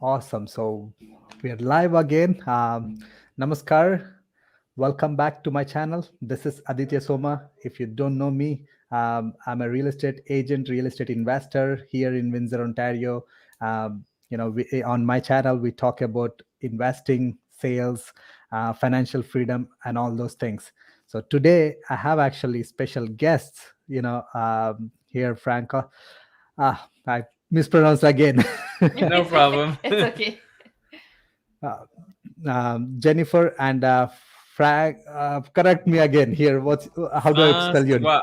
Awesome. So we are live again. Namaskar. Welcome back to my channel. This is Aditya Soma. If you don't know me, I'm a real estate agent, real estate investor here in Windsor, Ontario. On my channel, we talk about investing, sales, financial freedom, and all those things. So today, I have actually special guests. Here, Franco. I mispronounced again. No problem. It's okay. uh, Jennifer and Frank. Correct me again here. How do I spell your name?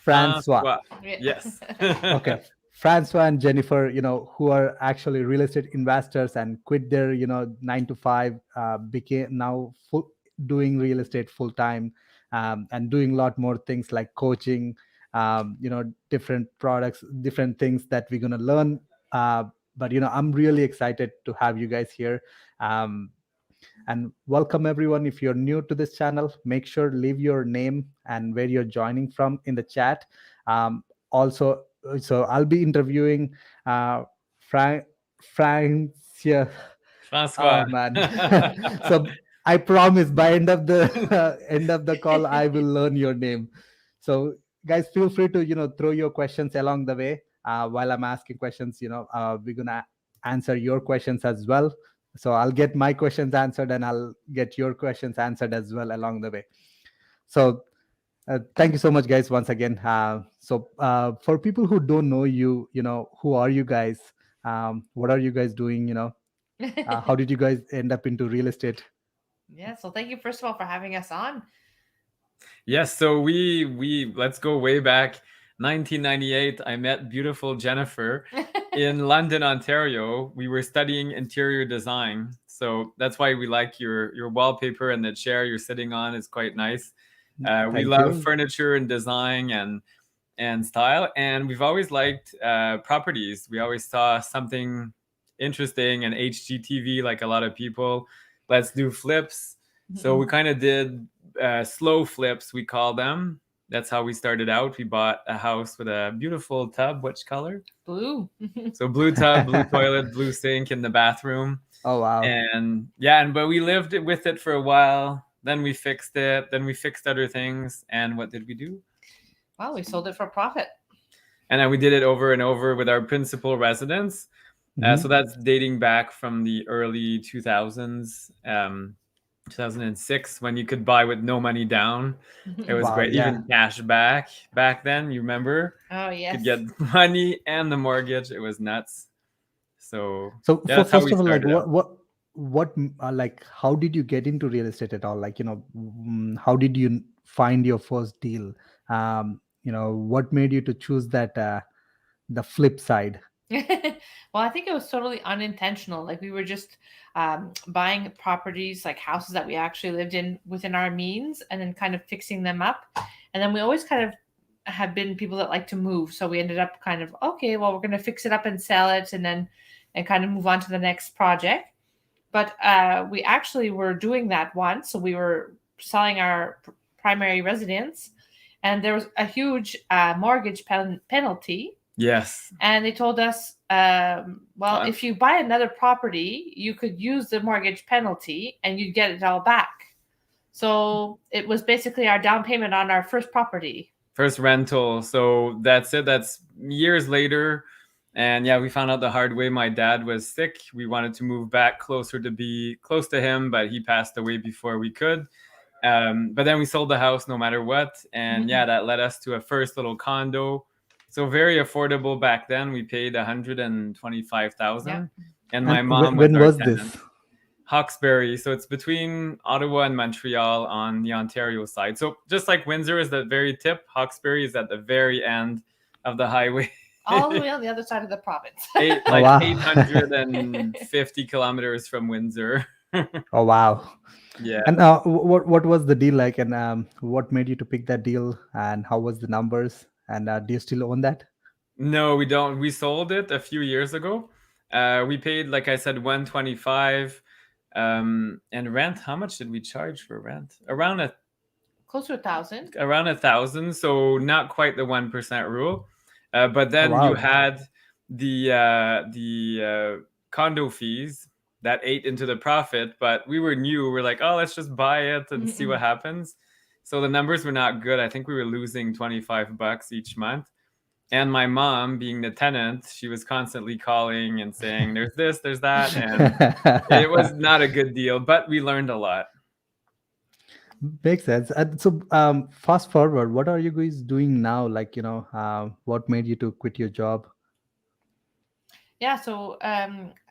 Francois. Francois? Francois. Yeah. Yes. Okay, Francois and Jennifer. Who are actually real estate investors and quit their 9 to 5, became now doing real estate full time, and doing a lot more things like coaching. Different products, different things that we're gonna learn. But I'm really excited to have you guys here. Um, and welcome everyone. If you're new to this channel, make sure leave your name and where you're joining from in the chat. Also, so I'll be interviewing Frank. Yeah. Francois. Oh man. So I promise by end of the end of the call, I will learn your name. So guys, feel free to throw your questions along the way while I'm asking questions. We're gonna answer your questions as well. So I'll get my questions answered and I'll get your questions answered as well along the way. So thank you so much, guys, once again. For people who don't know you, who are you guys? What are you guys doing? How did you guys end up into real estate? Yeah, so thank you first of all for having us on. Yes, so we let's go way back. 1998, I met beautiful Jennifer in London, Ontario. We were studying interior design. So that's why we like your wallpaper, and the chair you're sitting on is quite nice. We Thank love you. furniture and design and style, and we've always liked properties. We always saw something interesting in HGTV, like a lot of people. Let's do flips. So we kind of did slow flips, we call them. That's how we started out. We bought a house with a beautiful tub. Which color? Blue. So blue tub, blue toilet, blue sink in the bathroom. Oh wow. And yeah, but we lived with it for a while. Then we fixed it. Then we fixed other things. And what did we do? Well, we sold it for profit. And then we did it over and over with our principal residence. Mhm. So that's dating back from the early 2000s, 2006, when you could buy with no money down. It was Wow. great. Yeah. Even cash back then, you remember? Oh, You could yes. get money and the mortgage. It was nuts. So So yeah, for that's how first we of all, like started out. like how did you get into real estate at all? Like how did you find your first deal? What made you to choose that the flip side? Well, I think it was totally unintentional. Like we were just buying properties, like houses that we actually lived in within our means, and then kind of fixing them up. And then we always kind of have been people that like to move, so we ended up kind of okay. Well, we're going to fix it up and sell it, and then and kind of move on to the next project. But we actually were doing that once. So we were selling our primary residence, and there was a huge mortgage penalty. Yes. And they told us, well, if you buy another property, you could use the mortgage penalty and you'd get it all back. So it was basically our down payment on our first property. First rental. So that's it. That's years later. And yeah, we found out the hard way. My dad was sick. We wanted to move back closer to be close to him, but he passed away before we could. But then we sold the house no matter what. And yeah, that led us to a first little condo. So very affordable back then. We paid 125,000. Yeah. And my And mom was when our was tenant. this? Hawkesbury. So it's between Ottawa and Montreal on the Ontario side. So just like Windsor is the very tip, Hawkesbury is at the very end of the highway. All the way on the other side of the province. Eight, Oh like wow. 850 kilometers from Windsor. Oh wow. Yeah. And what was the deal like, and what made you to pick that deal, and how was the numbers, and do you still own that? No, we don't. We sold it a few years ago. We paid, like I said, 125. And rent, how much did we charge for rent? Close to 1,000. Around 1,000. So not quite the 1% rule. But Oh then you wow. had the condo fees that ate into the profit, but we were new. We're like, oh, let's just buy it and see what happens. So the numbers were not good. I think we were losing $25 each month. And my mom, being the tenant, she was constantly calling and saying, there's this, there's that. And it was not a good deal, but we learned a lot. Makes sense. So, fast forward, what are you guys doing now? Like, what made you to quit your job? Yeah, so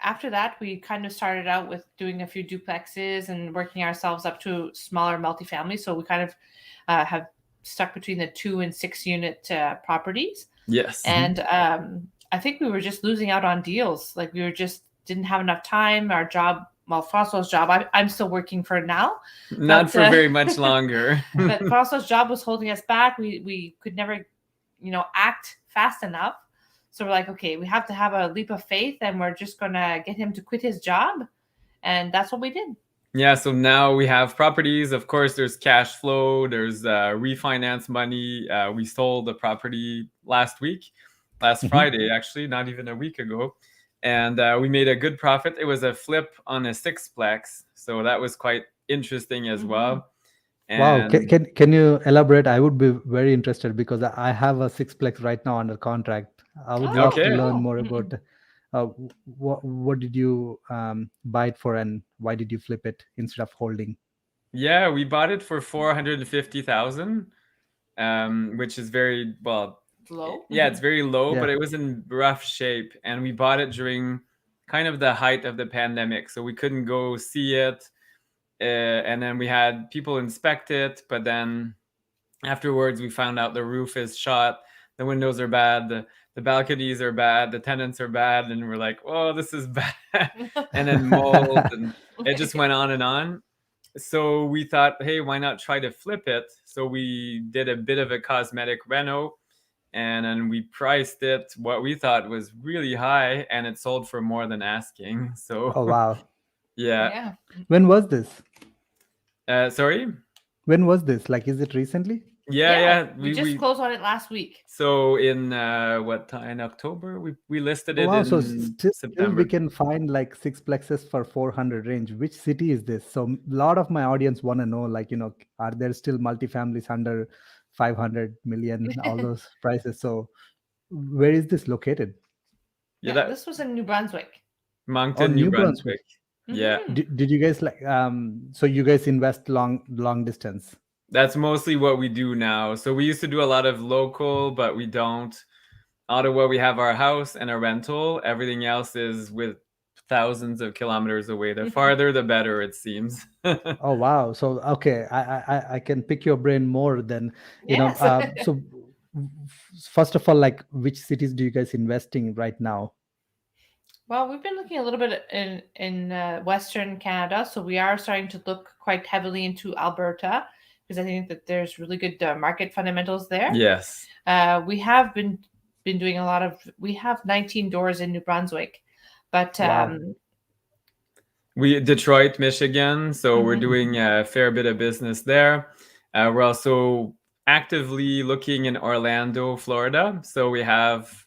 after that, we kind of started out with doing a few duplexes and working ourselves up to smaller multifamily. So we kind of have stuck between the 2 and 6 unit properties. Yes. And I think we were just losing out on deals. Like we were just didn't have enough time. Our job, well, Fossil's job, I'm still working for now. Not for very much longer. But Fossil's job was holding us back. We could never, act fast enough. So we're like, okay, we have to have a leap of faith, and we're just gonna get him to quit his job, and that's what we did. Yeah, so now we have properties. Of course, there's cash flow. There's refinance money. We sold a property last Friday, actually, not even a week ago, and we made a good profit. It was a flip on a sixplex, so that was quite interesting as well. Wow, And can you elaborate? I would be very interested because I have a sixplex right now under contract. I would love to Okay. learn more about what did you buy it for, and why did you flip it instead of holding? Yeah, we bought it for 450,000, which is very low. Yeah, it's very low, Yeah. but it was in rough shape, and we bought it during kind of the height of the pandemic, so we couldn't go see it. And then we had people inspect it, but then afterwards we found out the roof is shot, the windows are bad, the balconies are bad, the tenants are bad, and we're like, oh, this is bad. And then mold, and it just went on and on. So we thought, hey, why not try to flip it? So we did a bit of a cosmetic reno, and then we priced it what we thought was really high, and it sold for more than asking. So Oh wow. yeah. When was this? Sorry? When was this? Like, is it recently? Yeah. We just closed on it last week. So in what time? In October, we listed it Oh, wow. in So still September. we can find like sixplexes for 400 range. Which city is this? So a lot of my audience want to know, like, are there still multifamilies under 500 million, all those prices? So where is this located? Yeah, This was in New Brunswick. Moncton, Oh, New New Brunswick. Brunswick. Yeah. Did you guys like so you guys invest long distance? That's mostly what we do now. So we used to do a lot of local, but we don't. Ottawa, we have our house and a rental. Everything else is with thousands of kilometers away. The farther, the better, it seems. Oh wow. So okay, I can pick your brain more than Yes. So first of all, like, which cities do you guys investing right now? Well, we've been looking a little bit in Western Canada, so we are starting to look quite heavily into Alberta because I think that there's really good market fundamentals there. Yes. We have been doing a lot of. We have 19 doors in New Brunswick, but Wow. Detroit, Michigan. So we're doing a fair bit of business there. We're also actively looking in Orlando, Florida. So we have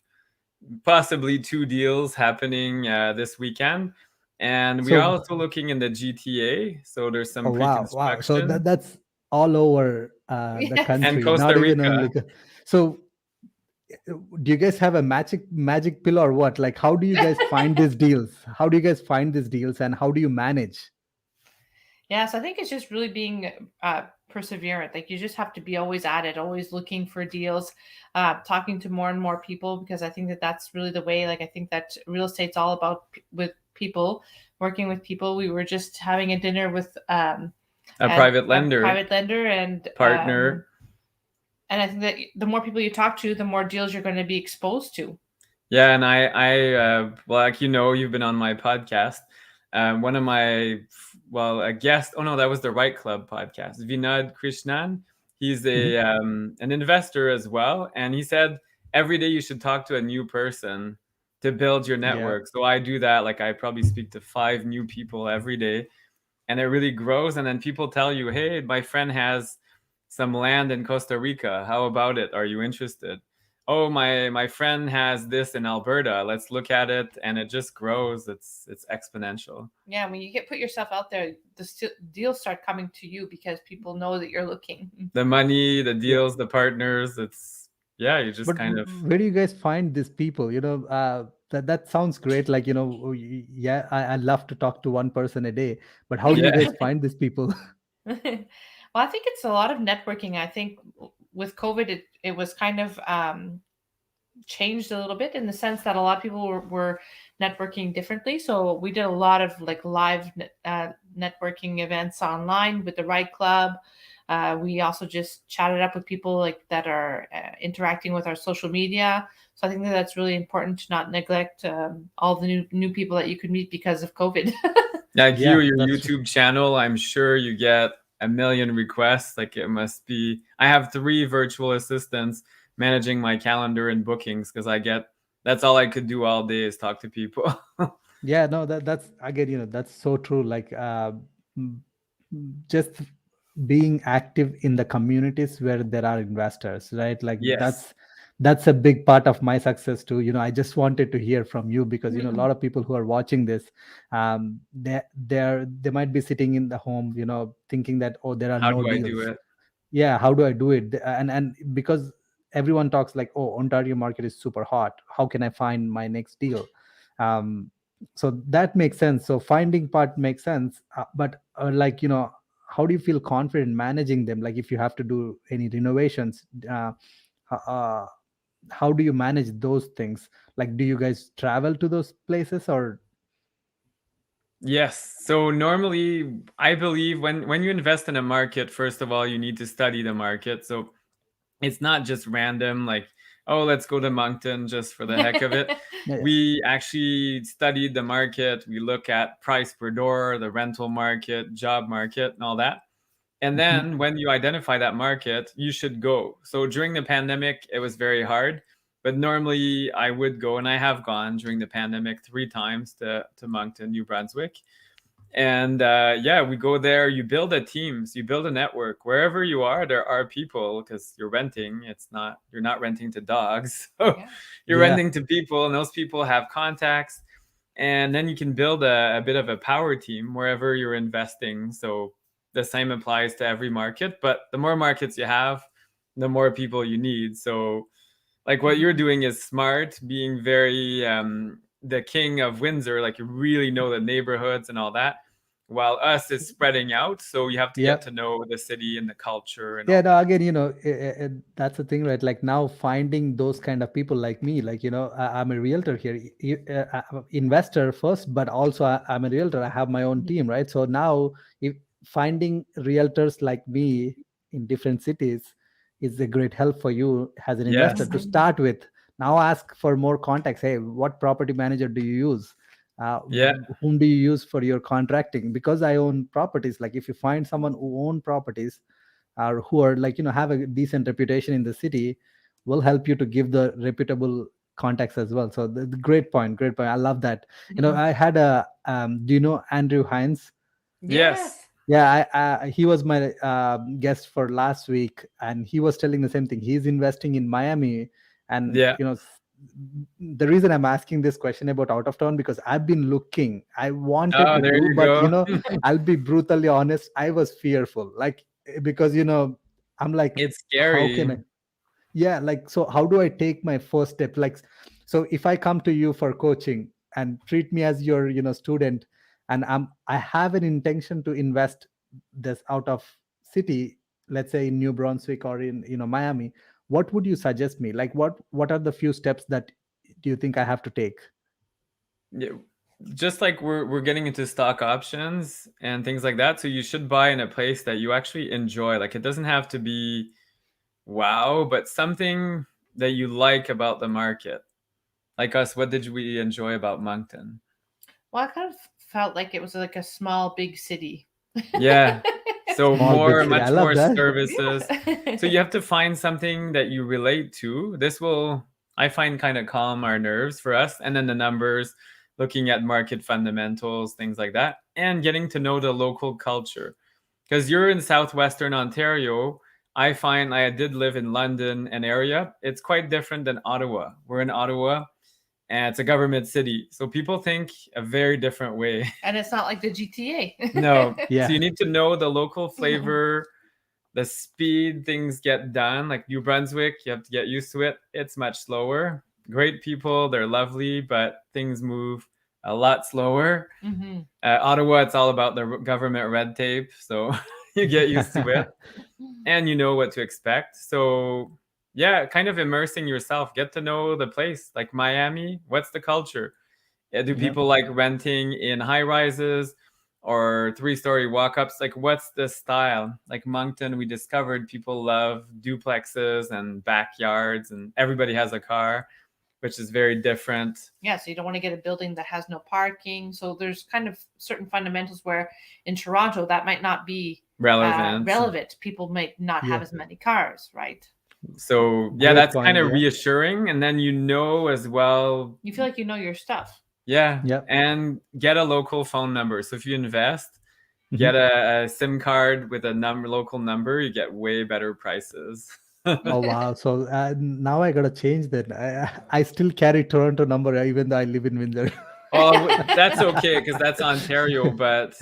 possibly 2 deals happening this weekend, and we are also looking in the GTA. So there's some pre-construction. Wow. So that's all over the country, and Costa not Rica. even only. So do you guys have a magic pill or what? Like, how do you guys find these deals? How do you guys find these deals, and how do you manage? Yeah, so I think it's just really being perseverant. Like you just have to be always at it, always looking for deals, talking to more and more people, because I think that that's really the way. Like I think that real estate's all about with people, working with people. We were just having a dinner with a private lender and partner. And I think that the more people you talk to, the more deals you're going to be exposed to. Yeah, and I like you've been on my podcast. One of my a guest. Oh no, that was the Right Club podcast. Vinod Krishnan. He's an investor as well, and he said every day you should talk to a new person to build your network. So I do that. Like I probably speak to 5 new people every day, and it really grows. And then people tell you, "Hey, my friend has some land in Costa Rica. How about it? Are you interested?" oh, my friend has this in Alberta, let's look at it, and it just grows. It's exponential. Yeah, when you put yourself out there, the deals start coming to you because people know that you're looking. The money, the Yeah. deals, the partners, it's, yeah, you just But kind of, where do you guys find these people? That sounds great. Like, yeah, I love to talk to one person a day. But how do you yeah. guys find these people? Well, I think it's a lot of networking. I think with COVID, it was kind of changed a little bit in the sense that a lot of people were networking differently. So we did a lot of like live networking events online with the Right Club. We also just chatted up with people like that are interacting with our social media. So I think that that's really important to not neglect all the new people that you could meet because of COVID. Like you, Yeah, your that's true. YouTube channel, I'm sure you get a million requests. Like it must be. I have 3 virtual assistants managing my calendar and bookings because that's all I could do all day is talk to people. Yeah, no, that's again, that's so true. Like, m- just being active in the communities where there are investors, right? Like Yes. that's a big part of my success too. I just wanted to hear from you because a Mm. lot of people who are watching this, they might be sitting in the home, thinking that, oh, there are How no do I do deals. it? Yeah, how do I do it? And because everyone talks like, oh, Ontario market is super hot, how can I find my next deal? um so that makes sense. So finding part makes sense, but like, how do you feel confident managing them? Like if you have to do any renovations, h- uh, how do you manage those things? Like, do you guys travel to those places or? Yes. So normally, I believe when you invest in a market, first of all, you need to study the market. So it's not just random, like, oh, let's go to Moncton just for the heck of it. Yeah, yeah. We actually studied the market. We look at price per door, the rental market, job market, and all that. And Mhm. then when you identify that market, you should go. So during the pandemic, it was very hard. But normally I would go, and I have gone during the pandemic 3 times to Moncton, New Brunswick. And yeah, we go there. You build a teams, you build a network. Wherever you are, there are people because you're renting. You're not renting to dogs. So Yeah. you're Yeah. renting to people, and those people have contacts. And then you can build a bit of a power team wherever you're investing. So the same applies to every market, but the more markets you have, the more people you need. So like what you're Mhm. doing is smart, being very the king of Windsor, like you really know the neighborhoods and all that, while us is spreading out, so you have to Yeah. get to know the city and the culture and Yeah, all no, that. again, that's the thing, right? Like now finding those kind of people like me, like, I'm a realtor here, I'm a investor first, but also I'm a realtor. I have my own team, right? So now if finding realtors like me in different cities is a great help for you as an investor Yes. to Mhm. start with. Now ask for more contacts. Hey, what property manager do you use? Yeah. Whom do you use for your contracting? Because I own properties. Like if you find someone who own properties, or who are like, have a decent reputation in the city, will help you to give the reputable contacts as well. So the great point, I love that. Mhm. I had a do you know Andrew Hines? Yes. Yes. Yeah, he was my guest for last week, and he was telling the same thing. He's investing in Miami, and Yeah. the reason I'm asking this question about out of town, because I've been looking. I wanted Oh, to there do, you but go. I'll be brutally honest. I was fearful, like because I'm like, It's how scary. can I? Yeah, like, so how do I take my first step? Like, so if I come to you for coaching and treat me as your student, and I have an intention to invest this out of city, let's say in New Brunswick or in Miami, what would you suggest me? Like, what are the few steps that do you think I have to take? Yeah, just like we're getting into stock options and things like that, so you should buy in a place that you actually enjoy. Like it doesn't have to be wow, but something that you like about the market. Like us, what did we enjoy about Moncton? Well, I kind of felt like it was like a small, big city. Yeah. So Small big city, I much love more that. services. So Yeah. you have to find something that you relate to. This will, I find, kind of calm our nerves for us. And then the numbers, looking at market fundamentals, things like that, and getting to know the local culture. Because you're in southwestern Ontario, I find I did live in London and area. It's quite different than Ottawa. We're in Ottawa and it's a government city. So people think a very different way. And it's not like the GTA. No. So Yeah. you need to know the local flavor, the speed things get done. Like New Brunswick, you have to get used to it. It's much slower. Great people, they're lovely, but things move a lot slower. Hmm. Ottawa, it's all about the government red tape. So you get used to it and you know what to expect. So yeah, kind of immersing yourself, get to know the place. Like Miami, what's the culture? Yeah, do Yeah. people like renting in high rises or 3-story walk ups? Like, what's the style? Like Moncton, we discovered people love duplexes and backyards, and everybody has a car, which is very different. Yeah, so you don't want to get a building that has no parking. So there's kind of certain fundamentals where in Toronto that might not be Relevant. relevant. People might not have Yeah. as many cars, right? So, yeah, Great that's kind point. of Yeah. reassuring. And then you know as well, You feel like you know your stuff. yeah, Yeah. and get a local phone number. So if you invest, get Mhm. a SIM card with a local number, you get way better prices. Oh wow! So now I gotta change that. I still carry Toronto number even though I live in Windsor. Oh, that's okay because that's Ontario. But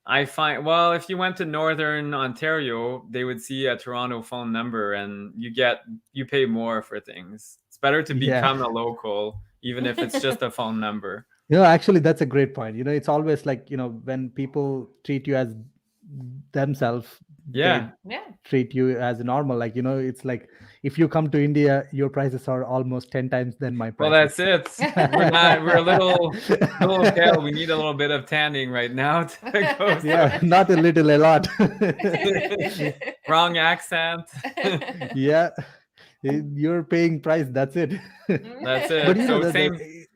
I find, well, if you went to Northern Ontario, they would see a Toronto phone number, and you pay more for things. It's better to Yeah. become a local, even if it's just a phone number. Actually, that's a great point. It's always like, when people treat you as themselves, Yeah. they Yeah. treat you as normal. Like, it's like if you come to India, your prices are almost 10 times than my Well, prices. that's it. We're a little pale. We need a little bit of tanning right now to go. Yeah, not a little, a lot. Wrong accent. Yeah, you're paying price. That's it. That's But it. you know So that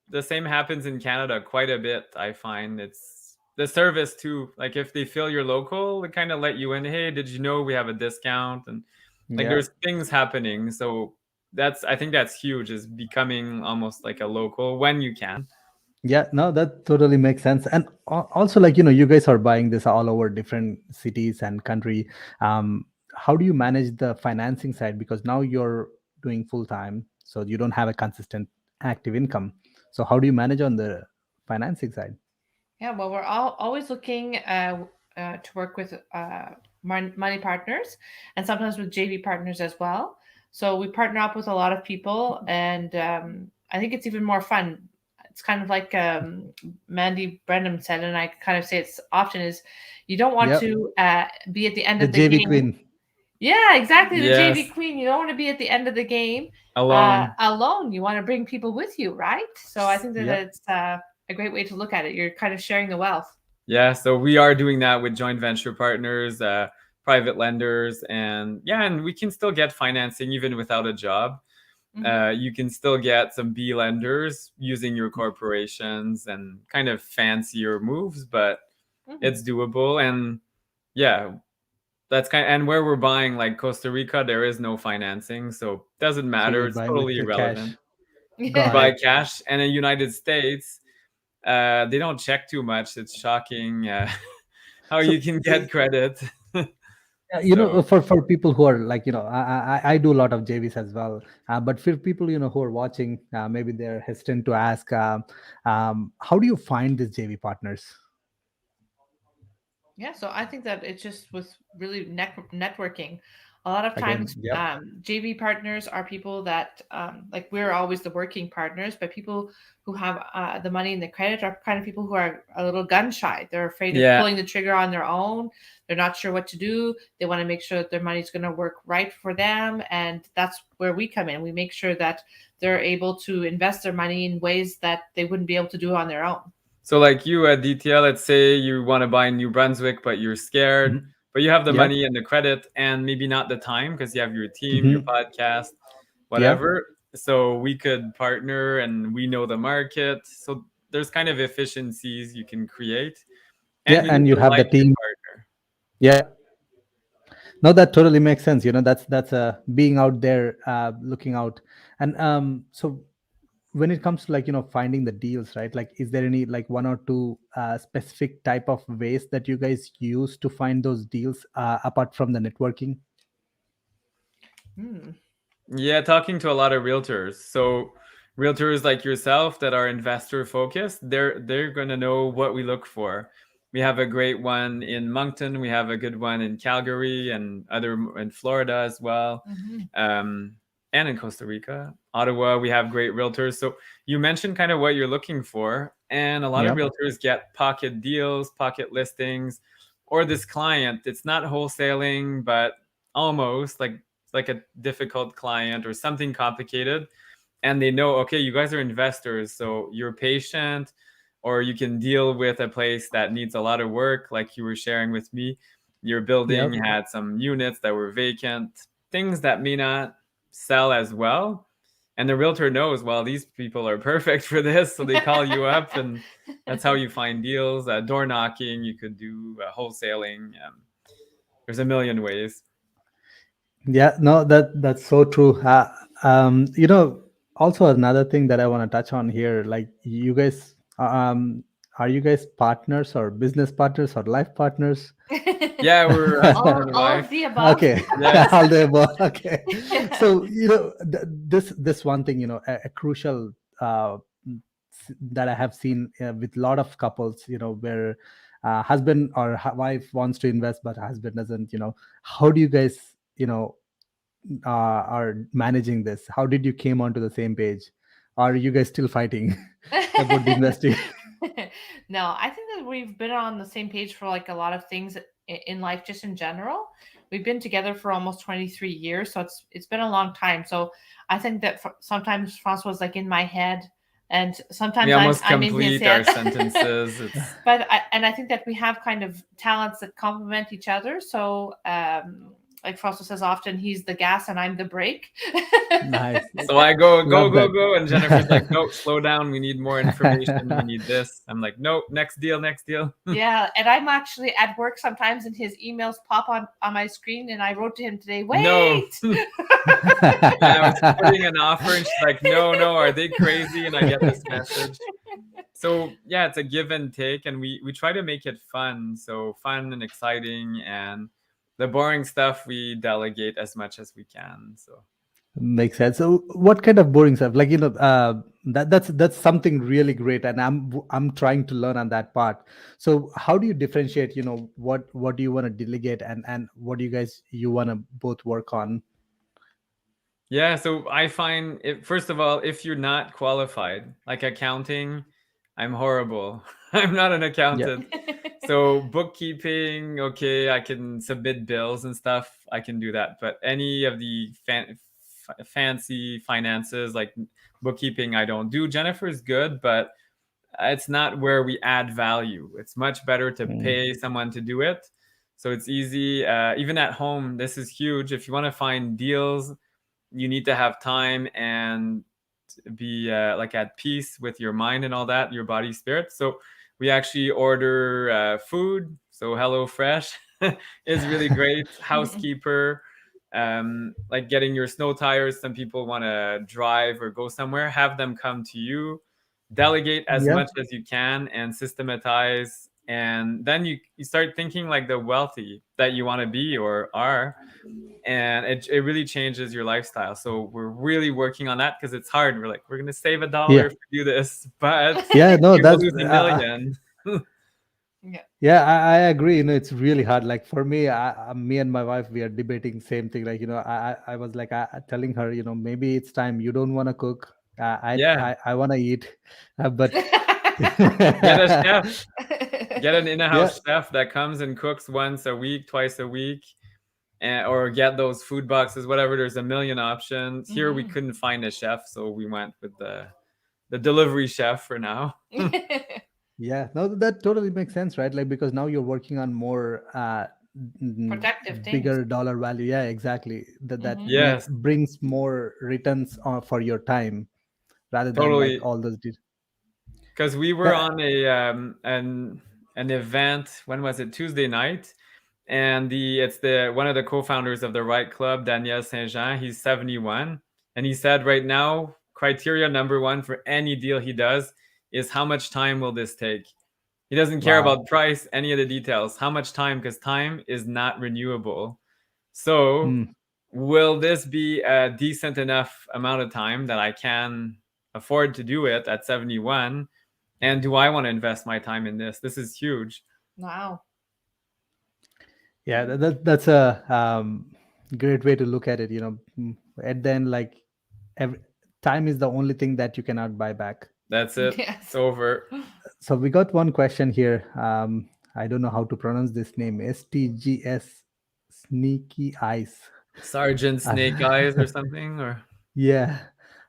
the same happens in Canada quite a bit. I find it's the service too. Like if they feel you're local, they kind of let you in. Hey, did you know we have a discount? And like yeah. there's things happening. So I think that's huge, is becoming almost like a local when you can. Yeah, no, that totally makes sense. And also, like, you guys are buying this all over different cities and country. How do you manage the financing side? Because now you're doing full time, so you don't have a consistent active income. So how do you manage on the financing side? Yeah, well, we're always looking to work with money partners and sometimes with JV partners as well. So we partner up with a lot of people, and I think it's even more fun. It's kind of like Mandy Brenham said, and I kind of say it's often is you don't want Yep, to be at the end the of the JV game. queen. Yeah, exactly. The JV Yes, queen. You don't want to be at the end of the game alone. alone. You want to bring people with you, right? So I think that Yep. it's a great way to look at it. You're kind of sharing the wealth. Yeah, so we are doing that with joint venture partners, private lenders, and yeah, and we can still get financing even without a job. Mhm. You can still get some B lenders using your corporations and kind of fancier moves, but Mhm. it's doable. And yeah, that's and where we're buying, like Costa Rica, there is no financing, so it doesn't So matter. you're It's buying with totally the cash. irrelevant. We Got buy it. cash, and in the United States, they don't check too much. It's shocking how So you can get credit. So for people who are like, I do a lot of JVs as well, but for people who are watching, maybe they're hesitant to ask, how do you find these JV partners? Yeah, so I think that it's just with really networking. A lot of Again, times, yep. JV partners are people that, like we're always the working partners, but people who have the money and the credit are kind of people who are a little gun shy. They're afraid of yeah, pulling the trigger on their own. They're not sure what to do. They want to make sure that their money's going to work right for them. And that's where we come in. We make sure that they're able to invest their money in ways that they wouldn't be able to do on their own. so like you at DTL, let's say you want to buy New Brunswick, but you're scared, Mhm. but you have the Yep. money and the credit, and maybe not the time because you have your team, your Hmm. podcast, Yeah. whatever. So we could partner, and we know the market. So there's kind of efficiencies you can create, and Yeah, you need and you to have the like your team. partner. Yeah. No, that totally makes sense. That's being out there, looking out. And so when it comes to like finding the deals, right? Like, is there any like one or two specific type of ways that you guys use to find those deals apart from the networking? Hmm. Yeah, talking to a lot of realtors. So realtors like yourself that are investor focused, they're going to know what we look for. We have a great one in Moncton. We have a good one in Calgary and other in Florida as well, Mhm. and in Costa Rica, Ottawa. We have great realtors. So you mentioned kind of what you're looking for, and a lot of Yeah. realtors get pocket deals, pocket listings, or this client. It's not wholesaling, but almost like a difficult client or something complicated, and they know, okay, you guys are investors, so you're patient, or you can deal with a place that needs a lot of work, like you were sharing with me. Your building Yep. had some units that were vacant, things that may not sell as well, and the realtor knows, well, these people are perfect for this, so they call you up, and that's how you find deals. Door knocking, you could do wholesaling. There's a million ways. Yeah, no, that's so true. Also another thing that I want to touch on here, like you guys, are you guys partners or business partners or life partners? Yeah, we're husband and All of wife. the above. Okay, Yes. all the above. Okay, so this one thing, a crucial that I have seen with a lot of couples, where husband or wife wants to invest, but husband doesn't. How do you guys, are managing this? How did you came onto the same page? Are you guys still fighting about the investing? No, I think that we've been on the same page for like a lot of things in life, just in general. We've been together for almost 23 years, so it's been a long time. So I think that sometimes Francois like in my head, and We sometimes I'm almost I'm in his complete our head. sentences. It's And I think that we have kind of talents that complement each other. So like Francois says often, he's the gas and I'm the brake. Nice. so I go, go, Love go, that. go, and Jennifer's like, nope, slow down. We need more information. We need this. I'm like, nope, next deal, next deal. Yeah, and I'm actually at work sometimes, and his emails pop on my screen, and I wrote to him today, No. wait. Yeah, I was putting an offer, and she's like, no, no, are they crazy? And I get this message. So yeah, it's a give and take, and we try to make it fun. So fun and exciting, and the boring stuff we delegate as much as we can. So Makes sense. So, what kind of boring stuff? Like that's something really great, and I'm trying to learn on that part. So, how do you differentiate? What do you want to delegate, and what do you want to both work on? yeah, so I find it, first of all, if you're not qualified, like accounting, I'm horrible. I'm not an Yeah. accountant. So bookkeeping, okay, I can submit bills and stuff. I can do that. But any of the fancy finances like bookkeeping, I don't do. Jennifer's good, but it's not where we add value. It's much better to Mm. pay someone to do it. So it's easy. Even at home, this is huge. If you want to find deals, you need to have time and be like at peace with your mind and all that, your body, spirit. So we actually order food. So HelloFresh is really great. Housekeeper, like getting your snow tires. Some people want to drive or go somewhere. Have them come to you. Delegate as Yeah. much as you can and systematize. And then you start thinking like the wealthy that you want to be or are, and it really changes your lifestyle. So we're really working on that because it's hard. We're like, we're gonna save $1 Yeah. if we do this, but Yeah. No, we will that's lose a million. Yeah. yeah. I agree. It's really hard. Like for me, me and my wife, we are debating same thing. Like I was like telling her, maybe it's time. You don't want to cook. Yeah, I want to eat, but get a chef, get an yeah. in-house chef that comes and cooks once a week, twice a week, and, or get those food boxes, whatever. There's a million options. Here we Mhm. couldn't find a chef, so we went with the delivery chef for now. Yeah, no, that totally makes sense, right? Like because now you're working on more Productive things. bigger dollar value. Yeah, exactly. That Hmm. Yes, brings more returns for your time rather than like totally. all those. Because we were Yeah, on an event. When was it? Tuesday night, and it's the one of the co-founders of the Right Club, Daniel Saint Jean. He's 71, and he said right now criteria number one for any deal he does is how much time will this take. He doesn't care Wow. about price, any of the details. How much time? Because time is not renewable. So, Mm. will this be a decent enough amount of time that I can afford to do it at 71? And do I want to invest my time in this? This is huge. Wow. Yeah, that's a great way to look at it. At the end, like every, time is the only thing that you cannot buy back. That's it. It's Yes. over. So we got one question here. I don't know how to pronounce this name. STGS Sneaky Eyes. Sergeant Snake Eyes or something, or Yeah.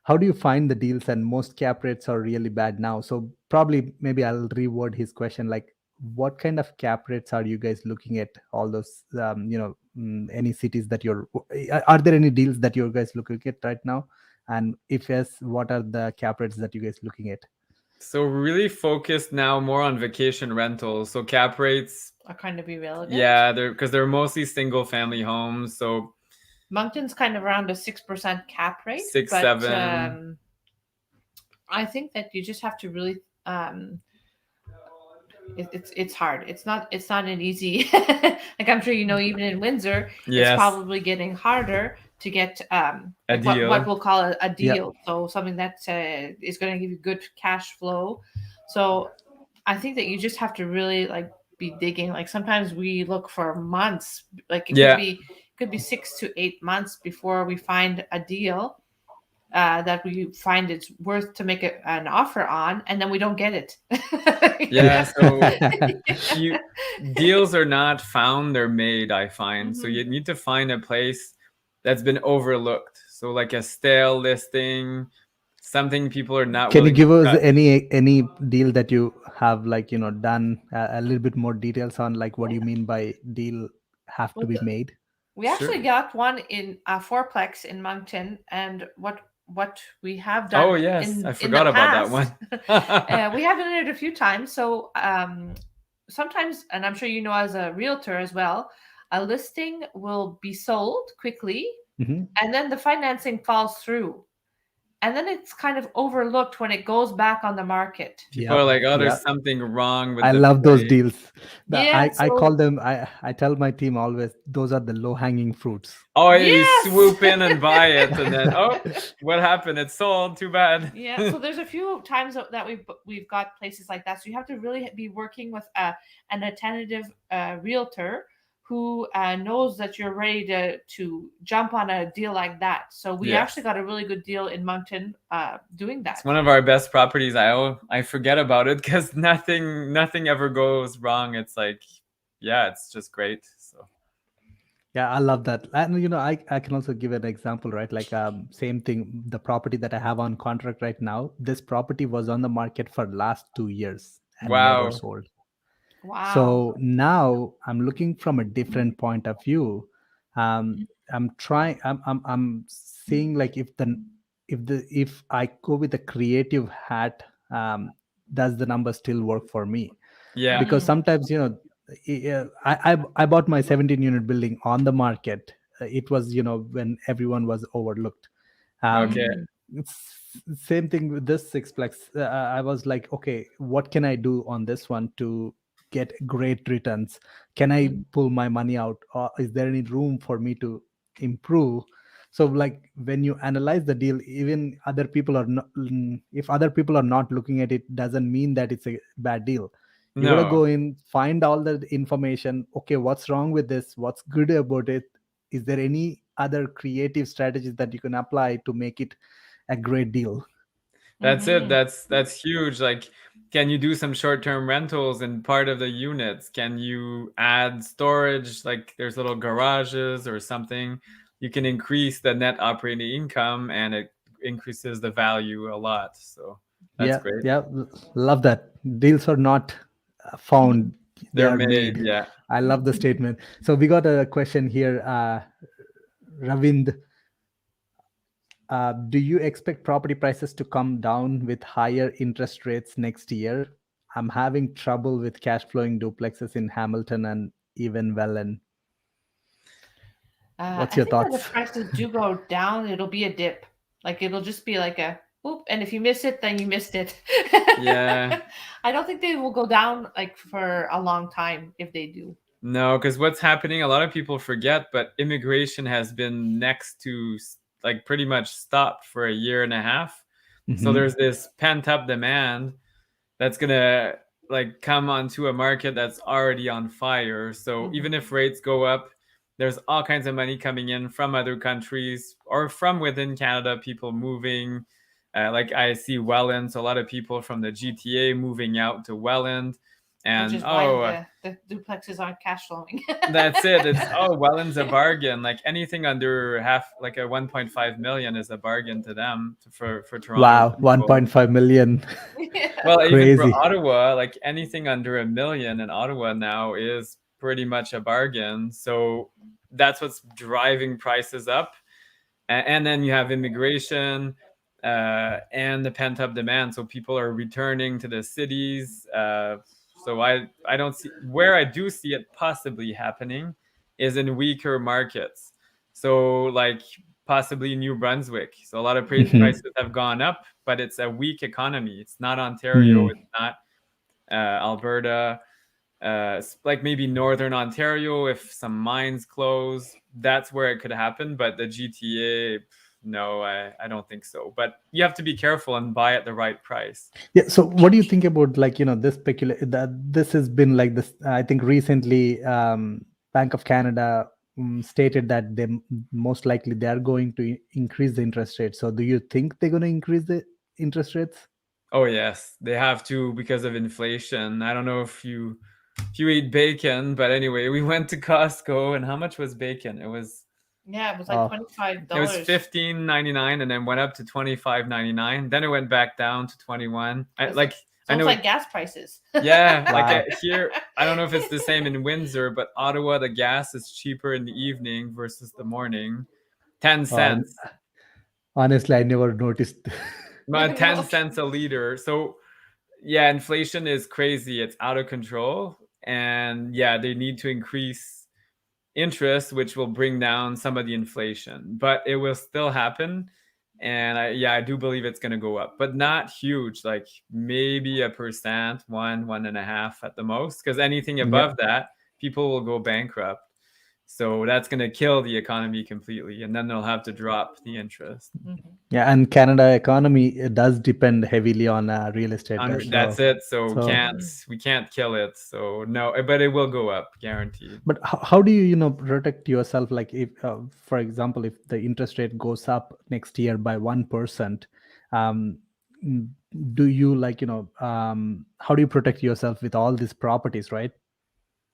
How do you find the deals? And most cap rates are really bad now. So probably maybe I'll reword his question like, what kind of cap rates are you guys looking at? All those, any cities that are there any deals that you guys looking at right now? And if yes, what are the cap rates that you guys looking at? so really focused now more on vacation rentals. So cap rates, Are kind of irrelevant. yeah, they're mostly single family homes. So Moncton's kind of around a 6% cap rate, 6, but 7. I think that you just have to really it's hard. It's not an easy like I'm sure you know even in Windsor it's Yes, probably getting harder to get a like what deal. we'll call a Yeah. deal. So something that is going to give you good cash flow. So I think that you just have to really like be digging. Like sometimes we look for months. Like it Yeah. could be 6 to 8 months before we find a deal that we find it's worth to make an offer on, and then we don't get it. Yeah, so Yeah. deals are not found, they're made, I find. So Mhm. you need to find a place that's been overlooked. So like a stale listing, something people are not Can you willing to give us cut. any deal that you have like done a little bit more details on like what do you mean by deal have to Well, be made? we Sure. actually got one in a fourplex in Moncton, and what we have Oh done yes, I in forgot the about that past, one. we have done it a few times. So sometimes, and I'm sure you know as a realtor as well, a listing will be sold quickly, Mhm. and then the financing falls through, and then it's kind of overlooked when it goes back on the market. People Yep. are like, oh, there's Yep. something wrong with I the love those place. deals. Yeah, I call so them, I tell my team always, those are the low hanging fruits. Oh, you yes. swoop in and buy it, and then oh, what happened? It's sold. Too bad. Yeah, so there's a few times that we've got places like that. So you have to really be working with an attentive realtor who knows that you're ready to jump on a deal like that. So we Yes. actually got a really good deal in Moncton doing that. It's one of our best properties. I forget about it because nothing ever goes wrong. It's like, yeah, it's just great. So Yeah, I love that. And I can also give an example, right? Like same thing, the property that I have on contract right now, this property was on the market for last 2 years and never wow. sold. Wow. So now I'm looking from a different point of view. I'm trying. I'm seeing like if I go with a creative hat, does the number still work for me? Yeah. Because sometimes I bought my 17 unit building on the market. It was when everyone was overlooked. Okay. Same thing with this sixplex. I was like, okay, what can I do on this one to get great returns? Can I pull my money out, or is there any room for me to improve? So like when you analyze the deal, even other people are not, if other people are not looking at it, doesn't mean that it's a bad deal. You gotta No, go in, find all the information. Okay, what's wrong with this? What's good about it? Is there any other creative strategies that you can apply to make it a great deal? that's it. Mhm. That's huge. Like, can you do some short-term rentals in part of the units? Can you add storage? Like, there's little garages or something. You can increase the net operating income, and it increases the value a lot. So that's Yeah, great. yeah, love that. Deals are not found, they They're are made. made. Yeah. I love the statement. So we got a question here. Ravind, do you expect property prices to come down with higher interest rates next year? I'm having trouble with cash flowing duplexes in Hamilton and even Welland. What's I your think when the thoughts? prices do go down, it'll be a dip. Like it'll just be like Oop, and if you miss it, then you missed it. Yeah. I don't think they will go down like for a long time if they do. No, because what's happening, a lot of people forget, but immigration has been next to like pretty much stopped for a year and a half. So Hmm. there's this pent up demand that's gonna like come onto a market that's already on fire. So even Mhm. if rates go up, there's all kinds of money coming in from other countries or from within Canada, people moving. Like I see Welland, so a lot of people from the GTA moving out to Welland. Which And is why the duplexes aren't cash flowing. that's it. It's Welland's a bargain. Like anything under half, like a 1.5 million is a bargain to them for Toronto Wow, people. 1.5 million. Yeah. Well, even for Crazy. Ottawa, like anything under a million in Ottawa now is pretty much a bargain. So that's what's driving prices up. And then you have immigration and the pent up demand. So people are returning to the cities. So I don't see where I do see it possibly happening is in weaker markets. So like possibly New Brunswick. So a lot of Hmm. prices have gone up, but it's a weak economy. It's not Ontario. Hmm. It's not Alberta. Like maybe Northern Ontario, if some mines close, that's where it could happen. But the GTA, no, I don't think so. But you have to be careful and buy at the right price. Yeah. So, what do you think about like this that this has been like this? I think recently, Bank of Canada stated that most likely they are going to increase the interest rate. So, do you think they're going to increase the interest rates? Oh yes, they have to because of inflation. I don't know if you eat bacon, but anyway, we went to Costco and how much was bacon? Yeah, it was like Oh, $25. It was 15.99 and then went up to 25.99. Then it went back down to 21. It's I almost know like gas prices. yeah, like wow. here, I don't know if it's the same in Windsor, but Ottawa, the gas is cheaper in the evening versus the morning. 10 Uh, cents. honestly, I never noticed. 10 No. cents a liter. So, yeah, inflation is crazy. It's out of control. And yeah, they need to increase interest, which will bring down some of the inflation, but it will still happen. And I do believe it's going to go up, but not huge, like maybe a percent, 1.5 at the most, because anything Yeah. above that, people will go bankrupt. So that's going to kill the economy completely. And then they'll have to drop the interest. Mhm. Yeah, and Canada economy it does depend heavily on real estate. That's So, it. So so, we can't kill it. So no, but it will go up, guaranteed. but how do you protect yourself? Like if, for example, if the interest rate goes up next year by 1%, um, mm, do you how do you protect yourself with all these properties, right?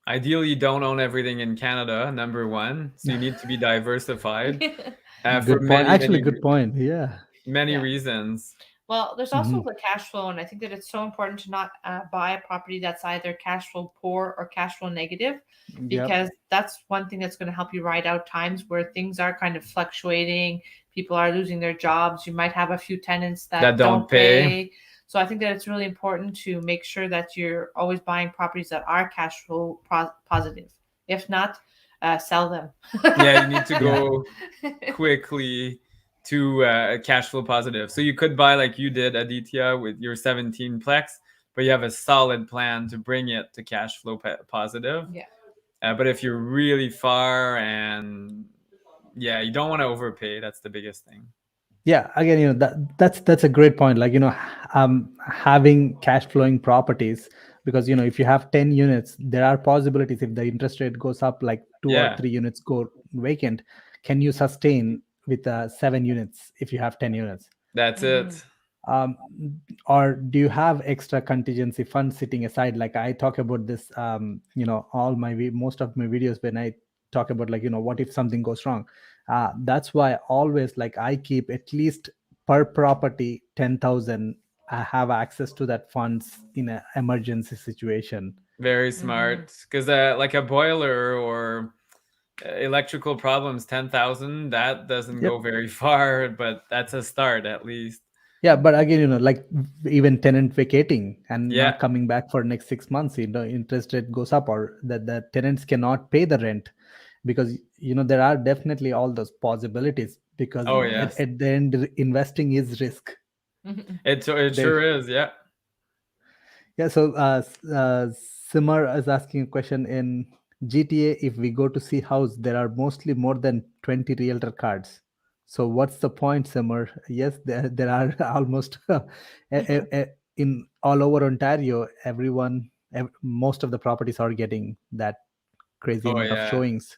Ideally, you don't own everything in Canada, number one. So you need to be diversified for Good point. many, Actually, many, good point. Yeah. many Yeah. reasons. Well, there's also Hmm. the cash flow, and I think that it's so important to not buy a property that's either cash flow poor or cash flow negative, Yep. because that's one thing that's going to help you ride out times where things are kind of fluctuating. People are losing their jobs. You might have a few tenants That that don't don't pay. pay. So I think that it's really important to make sure that you're always buying properties that are cash flow positive. If not, sell them. Yeah, you need to Yeah. go quickly to cash flow positive. So you could buy like you did, Aditya, with your 17 plex, but you have a solid plan to bring it to cash flow positive. Yeah. But if you're really far and yeah, you don't want to overpay. That's the biggest thing. Yeah, again, that's a great point. Like having cash flowing properties, because if you have 10 units, there are possibilities if the interest rate goes up, like two or Yeah, three units go vacant, can you sustain with 7 units if you have 10 units? that's Mhm. it. um, or do you have extra contingency funds sitting aside? Like I talk about this, all my most of my videos when I talk about, like, what if something goes wrong. That's why always, like, I keep at least per property 10,000. I have access to that funds in an emergency situation. Very Mhm. smart. Because like a boiler or electrical problems, 10,000, that doesn't Yep. go very far, but that's a start at least. Yeah, but again, like even tenant vacating and Yeah. not coming back for next 6 months, interest rate goes up, or that the tenants cannot pay the rent, because there are definitely all those possibilities, because Oh, Mhm. yes. at the end investing is risk. Mhm. It They sure is. Yeah. Yeah, so Simar is asking a question in GTA. If we go to see house, there are mostly more than 20 realtor cards. So what's the point, Simar? Yes, there are almost in all over Ontario. Most of the properties are getting that crazy Oh amount of yeah. showings.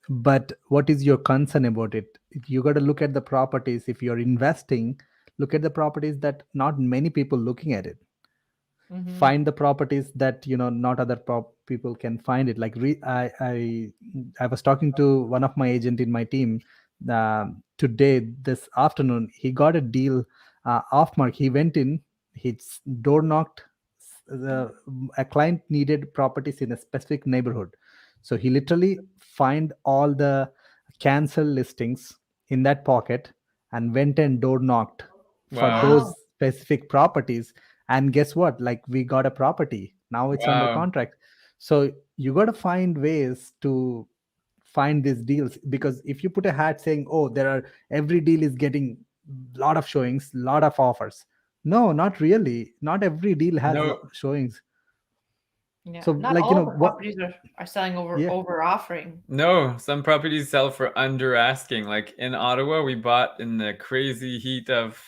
But what is your concern about it? You got to look at the properties. If you're investing, look at the properties that not many people looking at it. Mhm. Find the properties that not other people can find it. Like I was talking to one of my agent in my team today, this afternoon. He got a deal off mark. He went in, he door knocked. A client needed properties in a specific neighborhood, so he literally find all the cancel listings in that pocket and went and door knocked for Wow. Wow. those specific properties. And guess what, like, we got a property now, it's under Wow. contract. So you got to find ways to find these deals, because if you put a hat saying, oh, there are every deal is getting lot of showings, lot of offers. No, not really, not every deal has No, showings. Yeah. So, Not like, all of the what. properties are selling Yeah. over offering. no. Some properties sell for under asking. Like in Ottawa, we bought in the crazy heat of,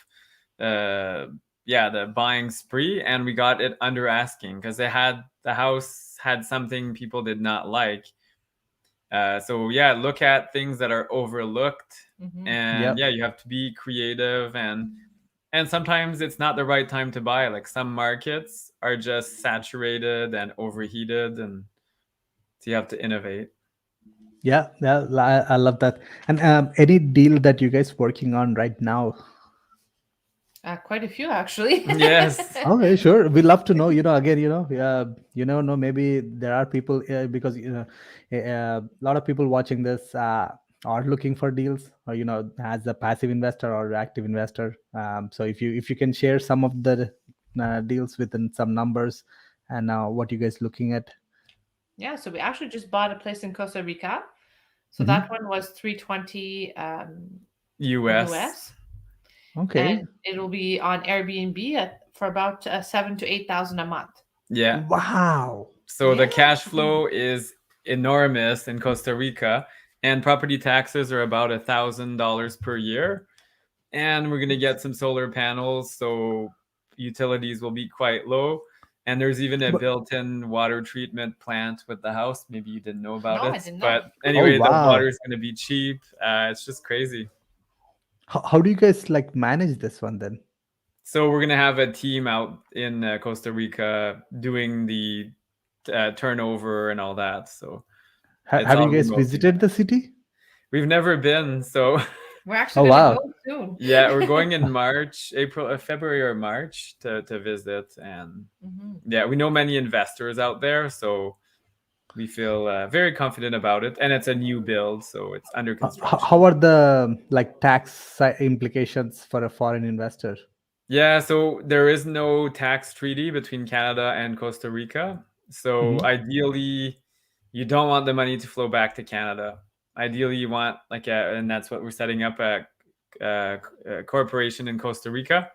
uh, yeah, the buying spree, and we got it under asking because the house had something people did not like. So yeah, look at things that are overlooked, Mhm. and Yep. yeah, you have to be creative, and sometimes it's not the right time to buy. Like some markets are just saturated and overheated, and so you have to innovate. Yeah, yeah, I love that. And any deal that you guys working on right now? Quite a few actually. Yes. Okay, sure. We love to know. Again, no, maybe there are people, because a lot of people watching this are looking for deals, or as a passive investor or active investor. So if you can share some of the deals within some numbers, and what you guys looking at. Yeah, so we actually just bought a place in Costa Rica. So that Hmm. one was 320 US. US, and Okay. it'll be on Airbnb for about 7 to 8 thousand a month. Yeah. Wow. So the Yeah. cash flow is enormous in Costa Rica, and property taxes are about $1,000 per year. And we're gonna get some solar panels, so utilities will be quite low. And there's even a But, built-in water treatment plant with the house. Maybe you didn't know about No, I it, didn't know. but oh, anyway, the water wow. is gonna be cheap. It's just crazy. How do you guys like manage this one then? So we're gonna have a team out in Costa Rica doing the turnover and all that. So it's Have you all guys remotely visited the managed. city? We've never been, so We're actually Oh, going to go wow. soon. yeah, we're going in March, April, February, or March to visit, and Mhm. yeah, we know many investors out there, so we feel very confident about it. And it's a new build, so it's under How construction. are the like tax implications for a foreign investor? Yeah, so there is no tax treaty between Canada and Costa Rica. So Hmm. ideally, you don't want the money to flow back to Canada. Ideally, you want and that's what we're setting up a corporation in Costa Rica.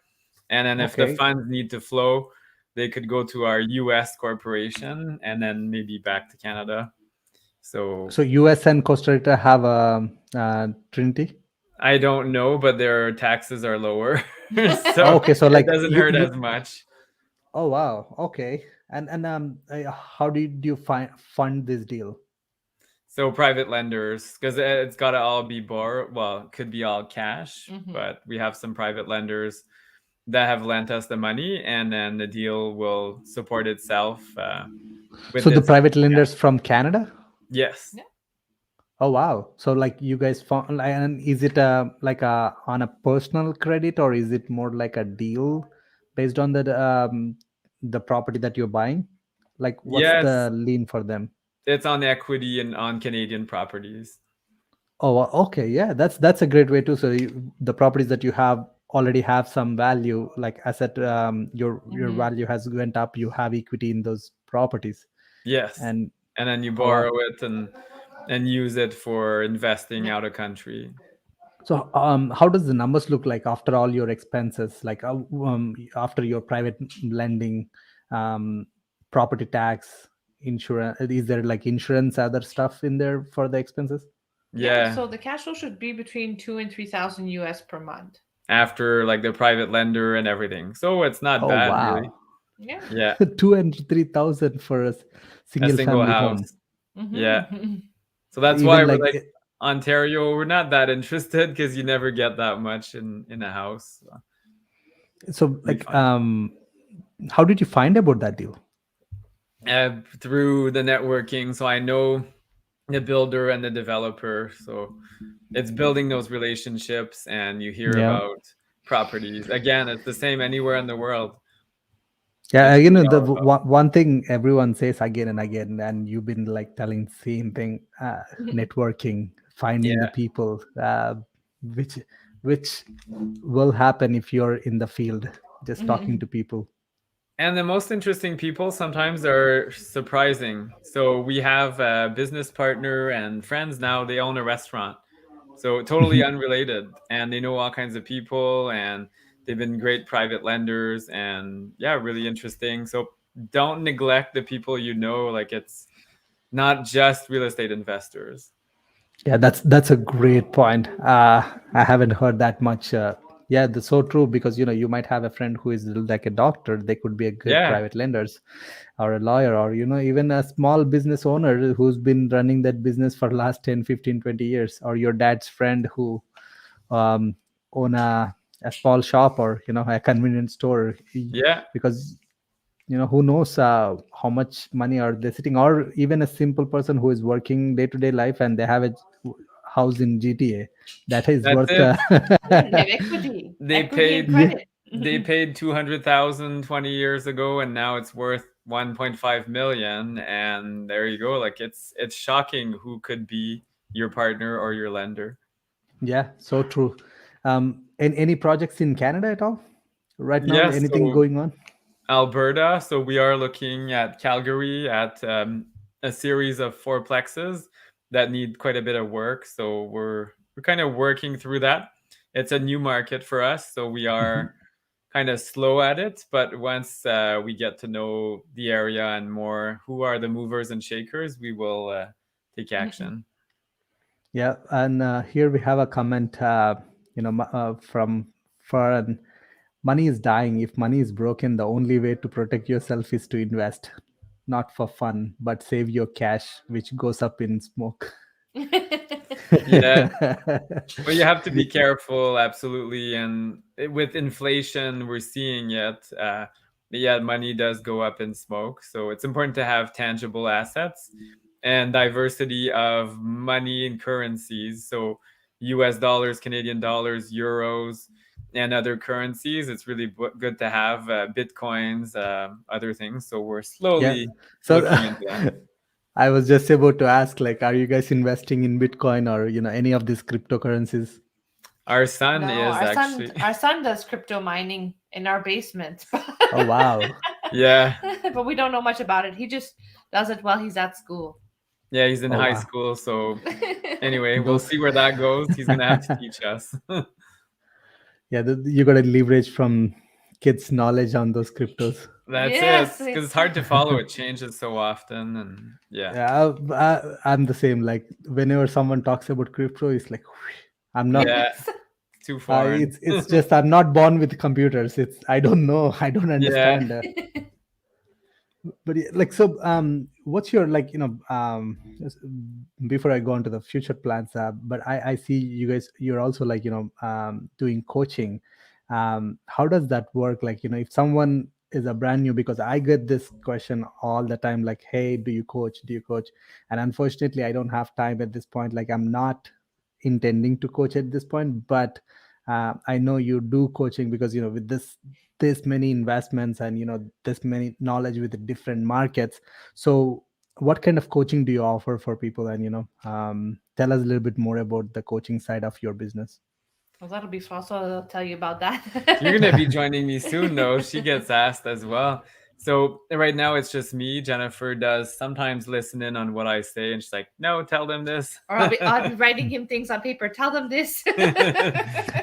And then if the Okay. funds need to flow, they could go to our US corporation and then maybe back to Canada. So So US and Costa Rica have a, Trinity. I don't know, but their taxes are lower. Oh, So okay, so it like doesn't hurt as much. oh, wow. Okay. And how did you fund this deal? So private lenders, because it's got to all be borrowed. Well, it could be all cash, Mhm. but we have some private lenders that have lent us the money, and then the deal will support itself with So the this. private Yeah. lenders from Canada? Yes. Yeah. Oh, wow. So like you guys found, like, and is it like a on a personal credit, or is it more like a deal based on the property that you're buying? Like, what's Yes, the lien for them? it's on equity and on Canadian properties. Oh, okay. Yeah, that's a great way too. So the properties that you have already have some value, like asset. Your Mhm. value has went up. You have equity in those properties, Yes, and and then you oh, borrow it and use it for investing Yeah. out of country. So, how does the numbers look like after all your expenses, like after your private lending, um, property tax, insurance? Is there like insurance, other stuff in there for the expenses? Yeah, Yeah, so the cash flow should be between 2 and 3,000 US per month. after like the private lender and everything. So it's not Oh bad, really. wow, Yeah. Yeah, 2 and 3,000 for a a single single family house. home. Yeah. Mm-hmm. So that's why Even we're like like Ontario, we're not that interested because you never get that much in a house. So so, it'll be like, fine. how did you find about that deal? Through the networking, so I know the builder and the developer. So it's building those relationships, and you hear Yeah. about properties. Again, it's the same anywhere in the world. Yeah, It's you really know, the all about. one thing everyone says again and again, and you've been like telling same thing: networking, finding the Yeah. people, which which will happen if you're in the field, just talking to people. And the most interesting people sometimes are surprising. So we have a business partner and friends now, they own a restaurant. So totally unrelated. And they know all kinds of people, and they've been great private lenders, and yeah, really interesting. So don't neglect the people you know. Like it's not just real estate investors. Yeah, that's a great point. I haven't heard that much. Yeah, that's so true, because you might have a friend who is like a doctor. They could be a good Yeah. private lenders, or a lawyer, or even a small business owner who's been running that business for last 10, 15, 20 years, or your dad's friend who um, own a small shop, or a convenience store. Yeah. Because who knows how much money are they sitting, or even a simple person who is working day-to-day life and they have a house in GTA that is That's worth it. Yeah, they have equity, They equity and paid yeah. credit. they paid 200,000 20 years ago, and now it's worth 1.5 million, and there you go. Like it's shocking who could be your partner or your lender. Yeah, so true. And any projects in Canada at all right now, Yes, anything so going on? Alberta, so we are looking at Calgary at a series of fourplexes that need quite a bit of work, so we're kind of working through that. It's a new market for us, so we Mhm. are kind of slow at it, but once we get to know the area and more who are the movers and shakers, we will take action. Yeah, and here we have a comment, from Fern. Money is dying. If money is broken, the only way to protect yourself is to invest, not for fun, but save your cash, which goes up in smoke. Yeah, but you have to be Yeah. careful, absolutely. And with inflation, we're seeing it. Yeah, money does go up in smoke. So it's important to have tangible assets and diversity of money and currencies. So US dollars, Canadian dollars, euros, and other currencies. It's really good to have Bitcoins, other things. So we're Yeah. slowly So looking into that. I was just about to ask, like, are you guys investing in Bitcoin or any of these cryptocurrencies? Our son No, is our son actually, our son does crypto mining in our basement. Oh wow. yeah. But we don't know much about it. He just does it while he's at school. Yeah, he's in Oh high wow. school, so anyway, we'll Those see where that goes. He's gonna have to teach us. yeah, you got to leverage from kids' knowledge on those cryptos. That's it, Yes, because it's it's hard to follow. It changes so often, and yeah, Yeah, I'm the same. Like whenever someone talks about crypto, it's like I'm not. yeah, yes. too foreign. It's just I'm not born with computers. It's I don't know. I don't Yeah, understand. But yeah, like so, what's your like before I go on to the future plans? But I see you guys. You're also like doing coaching. How does that work? Like if someone is a brand new, because I get this question all the time, like, hey, do you coach? Do you coach? And unfortunately, I don't have time at this point. Like I'm not intending to coach at this point, but I know you do coaching, because with this many investments and this many knowledge with the different markets. So what kind of coaching do you offer for people, and tell us a little bit more about the coaching side of your business. Well, that'll be fun. So I'll tell you about that. you're gonna be joining me soon, though. She gets asked as well. So right now it's just me. Jennifer does sometimes listen in on what I say, and she's like, "No, tell them this." Or I'll be writing him things on paper. Tell them this.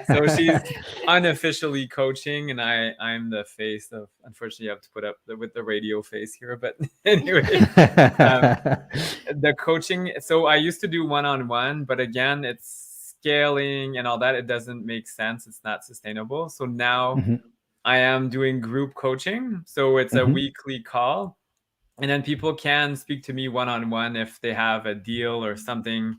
So she's unofficially coaching, and I'm the face of. Unfortunately, you have to put up with the radio face here, but anyway, um, the coaching. So I used to do one-on-one, but again, it's scaling and all that. It doesn't make sense. It's not sustainable. So now Mhm, I am doing group coaching. So it's a mhm. weekly call, and then people can speak to me one-on-one if they have a deal or something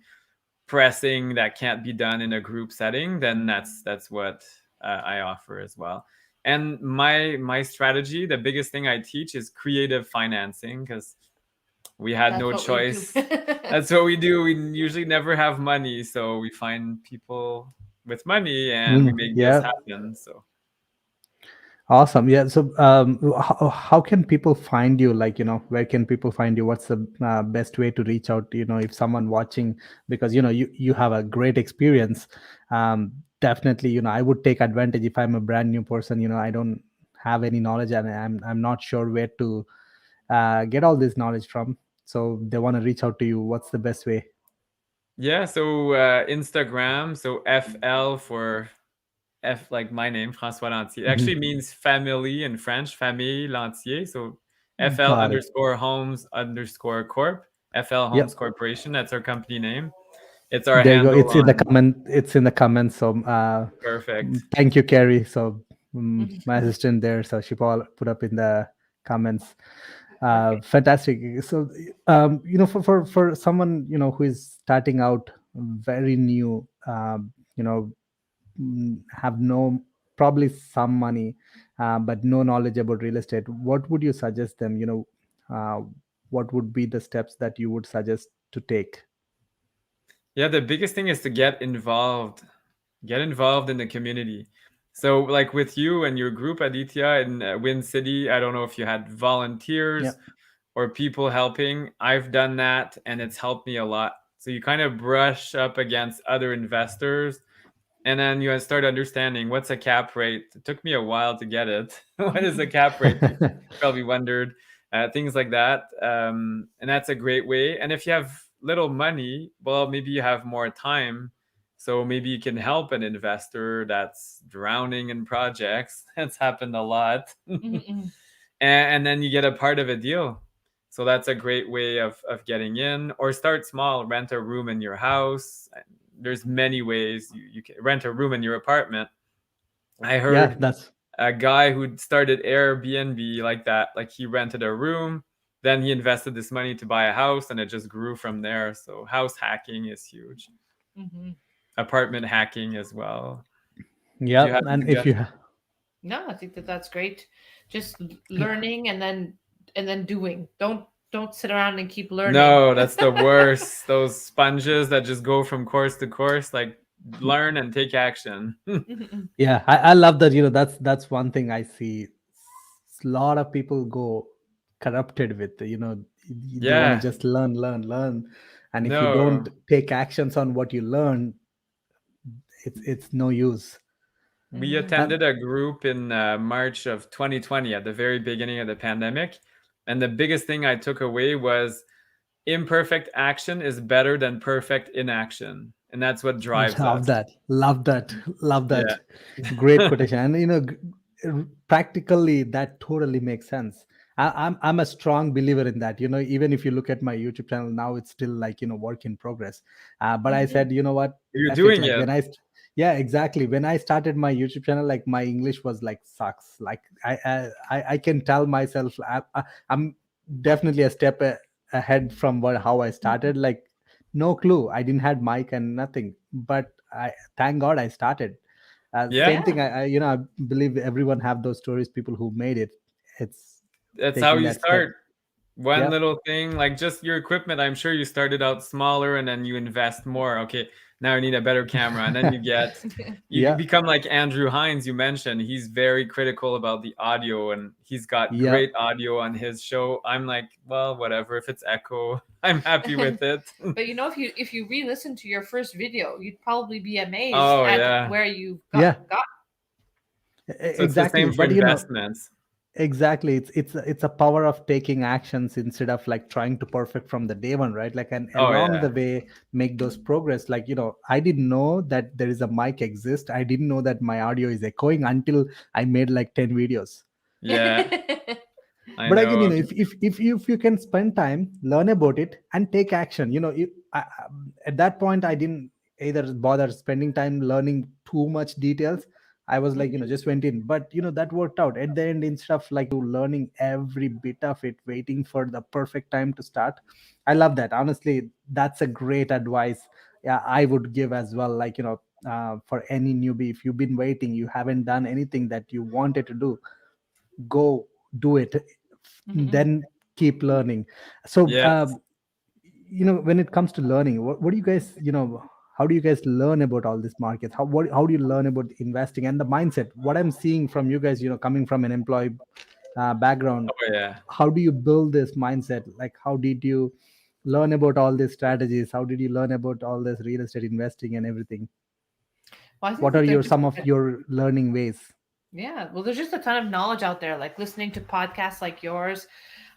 pressing that can't be done in a group setting. Then that's what I offer as well. And my strategy, the biggest thing I teach is creative financing, because we had That's no what we do. choice. That's what we do. We usually never have money, so we find people with money and we make this Yeah. happen. So Awesome. Yeah. So, how can people find you? Like, where can people find you? What's the best way to reach out? If someone watching, because you have a great experience. Definitely, I would take advantage if I'm a brand new person. I don't have any knowledge, and I'm not sure where to get all this knowledge from. So they want to reach out to you. What's the best way? yeah, so Instagram, so FL for F, like my name, François Lantier. It Mhm. actually means family in French, famille Lantier. So FL Got it. underscore homes underscore corp, FL Homes Yep. Corporation. That's our company name. It's our There you go. handle It's in the on comment. It's in the comments. So, perfect. thank you, Carrie. So, my Mhm. assistant there, so she put up in the comments. Perfect. Fantastic. So, for someone who is starting out, very new, have no probably some money, but no knowledge about real estate. What would you suggest them? What would be the steps that you would suggest to take? Yeah, the biggest thing is to get involved in the community. So, like with you and your group, Aditya, in Wind City, I don't know if you had Yeah. volunteers or people helping. I've done that and it's helped me a lot. So, you kind of brush up against other investors, and then you start understanding what's a cap rate. It took me a while to get it. What is a cap rate? You probably wondered, things like that. And that's a great way. And if you have little money, well, maybe you have more time. So maybe you can help an investor that's drowning in projects. That's happened a lot. Mhm. And then you get a part of a deal. So that's a great way of getting in, or start small, rent a room in your house. There's many ways you can rent a room in your apartment. I Yeah, heard that's a guy who started Airbnb like that, like he rented a room, then he invested this money to buy a house, and it just grew from there. So house hacking is huge. Mhm. Apartment hacking as well. Do yeah. you have a And if you suggestion? No, I think that that's great. Just learning and then doing. Don't sit around and keep learning. No, that's the worst. Those sponges that just go from course to course, like learn and take action. Mhm. Yeah, I love that. That's one thing I see. A lot of people go corrupted with. They want to Yeah, just learn, and if you don't no. take actions on what you learn, it's no use. We Mhm. And attended a group in March of 2020 at the very beginning of the pandemic. And the biggest thing I took away was imperfect action is better than perfect inaction. And that's what drives love us. that, love that, love Yeah. that. Great quotation. And practically that totally makes sense. I'm a strong believer in that. Even if you look at my YouTube channel now, it's still like work in progress. But I Mhm. said, you know what? You're F it. doing Like it. yeah, exactly. When I started my YouTube channel, like my English was like sucks. Like I can tell myself I'm definitely a step ahead from how I started. Like no clue. I didn't had mic and nothing, but I thank God I started. Yeah. Same Yeah. thing. I believe everyone have those stories. People who made it. It's That's how taking you that step. start. One Yeah, little thing, like just your equipment. I'm sure you started out smaller and then you invest more. Okay, now I need a better camera. And then you yeah, become like Andrew Hines, you mentioned. He's very critical about the audio and he's got yeah, great audio on his show. I'm like, well, whatever. If it's echo, I'm happy with it. But if you re-listen to your first video, you'd probably be amazed Oh, at yeah. where you got yeah. got. So it's the Exactly. same for But investments. Exactly. It's a power of taking actions instead of like trying to perfect from the day one, right? Like, and Oh along yeah, the way make those progress. Like, I didn't know that there is a mic exist. I didn't know that my audio is echoing until I made like 10 videos. yeah. I But again, know. if you can spend time, learn about it and take action, at that point I didn't either bother spending time learning too much details. I was like, Mhm. just went in, but that worked out at the end. Instead of like you learning every bit of it, waiting for the perfect time to start. I love that, honestly. That's a great advice. Yeah, I would give as well, like, for any newbie, if you've been waiting, you haven't done anything that you wanted to do, go do it, Mhm. then keep learning. So Yes. when it comes to learning, what do you guys, how do you guys learn about all these markets? How do you learn about investing and the mindset? What I'm seeing from you guys, coming from an employee background, Oh yeah. how do you build this mindset? Like, how did you learn about all these strategies? How did you learn about all this real estate investing and everything? Well, I think What are that your there's just some of your learning ways? yeah, well, there's just a ton of knowledge out there, like listening to podcasts like yours.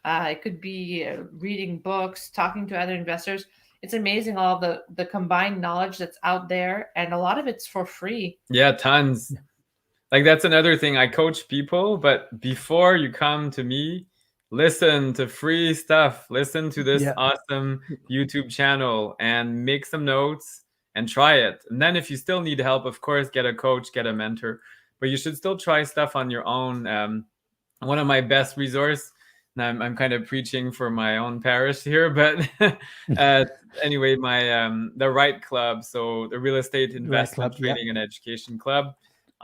It could be reading books, talking to other investors. It's amazing all the combined knowledge that's out there, and a lot of it's for free. Yeah, tons. Like that's another thing. I coach people, but before you come to me, listen to free stuff. Listen to this Yeah, awesome YouTube channel and make some notes and try it. And then if you still need help, of course, get a coach, get a mentor. But you should still try stuff on your own. One of my best resource, and I'm kind of preaching for my own parish here, but uh, anyway, my the Right Club, so the Real Estate right Investment club. Yeah. Training and Education Club.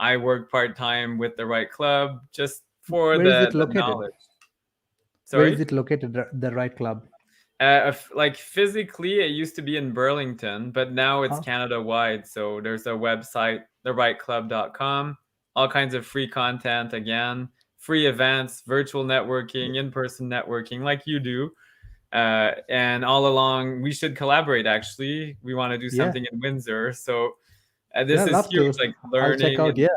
I work part time with the Right Club just for Where is it the located? knowledge. Where is Sorry. it located, the right club? Like physically, it used to be in Burlington, but now it's Huh? Canada wide. So there's a website, therightclub.com, all kinds of free content again, free events, virtual Yeah, networking, in person networking, like you do. And all along, we should collaborate actually. We want to do yeah, something in Windsor. So yeah, this is love huge, to. like I'll check learning. out. And Yeah.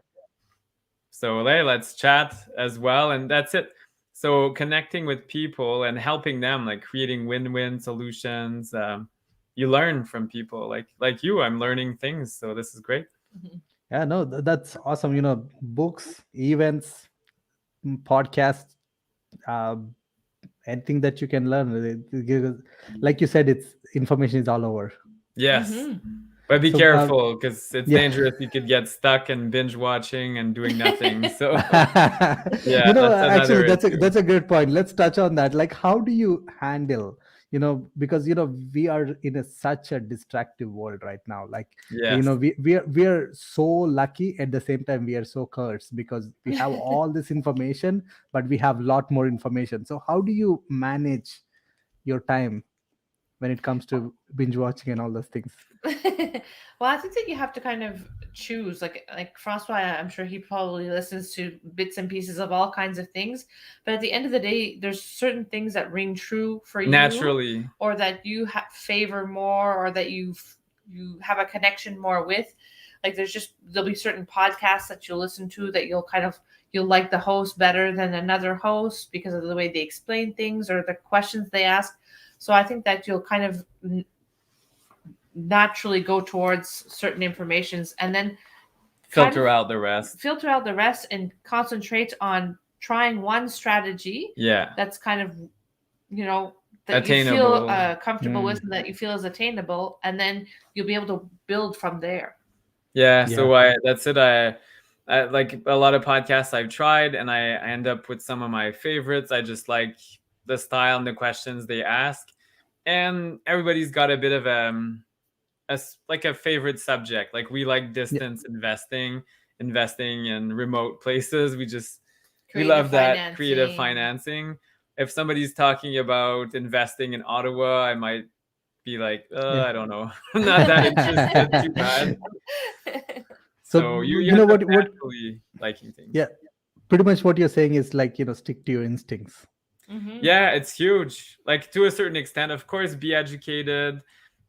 so hey, let's chat as well. And that's it. So connecting with people and helping them, like creating win-win solutions. You learn from people like you. I'm learning things. So this is great. Mhm. Yeah, no, that's awesome. Books, events, podcasts, uh, anything that you can learn. Like you said, it's information is all over. Yes. Mhm. But be So, careful because it's yeah. dangerous. You could get stuck and binge watching and doing nothing. So yeah, that's Actually, another that's a issue. that's a great point. Let's touch on that. Like, how do you handle, because we are in such a distractive world right now. Like, Yes. we are so lucky, at the same time we are so cursed, because we have all this information, but we have a lot more information. So how do you manage your time when it comes to binge watching and all those things? Well, I think that you have to kind of choose, like Francois. I'm sure he probably listens to bits and pieces of all kinds of things, but at the end of the day, there's certain things that ring true for you, Naturally. or that you favor more, or that you have a connection more with. Like there'll be certain podcasts that you'll listen to that you'll like the host better than another host because of the way they explain things or the questions they ask. So I think that you'll kind of naturally go towards certain informations, and then kind Filter of out the rest. filter out the rest and concentrate on trying one strategy Yeah. that's kind of, you know, that you feel Attainable. comfortable with Mm, and that you feel is attainable, and then you'll be able to build from there. Yeah, yeah. so that's it. I like a lot of podcasts I've tried, and I end up with some of my favorites. I just like the style and the questions they ask, and everybody's got a bit of like a favorite subject. Like we like Yeah. distance investing, investing in remote places. We Creative love that creative financing. financing. If somebody's talking about investing in Ottawa, I might be like, Yeah. I don't know, I'm not that interested. Too bad. So, So you you know end up what naturally liking things. yeah, pretty much what you're saying is like, stick to your instincts. Hmm. Yeah, it's huge. Like to a certain extent, of course, be educated.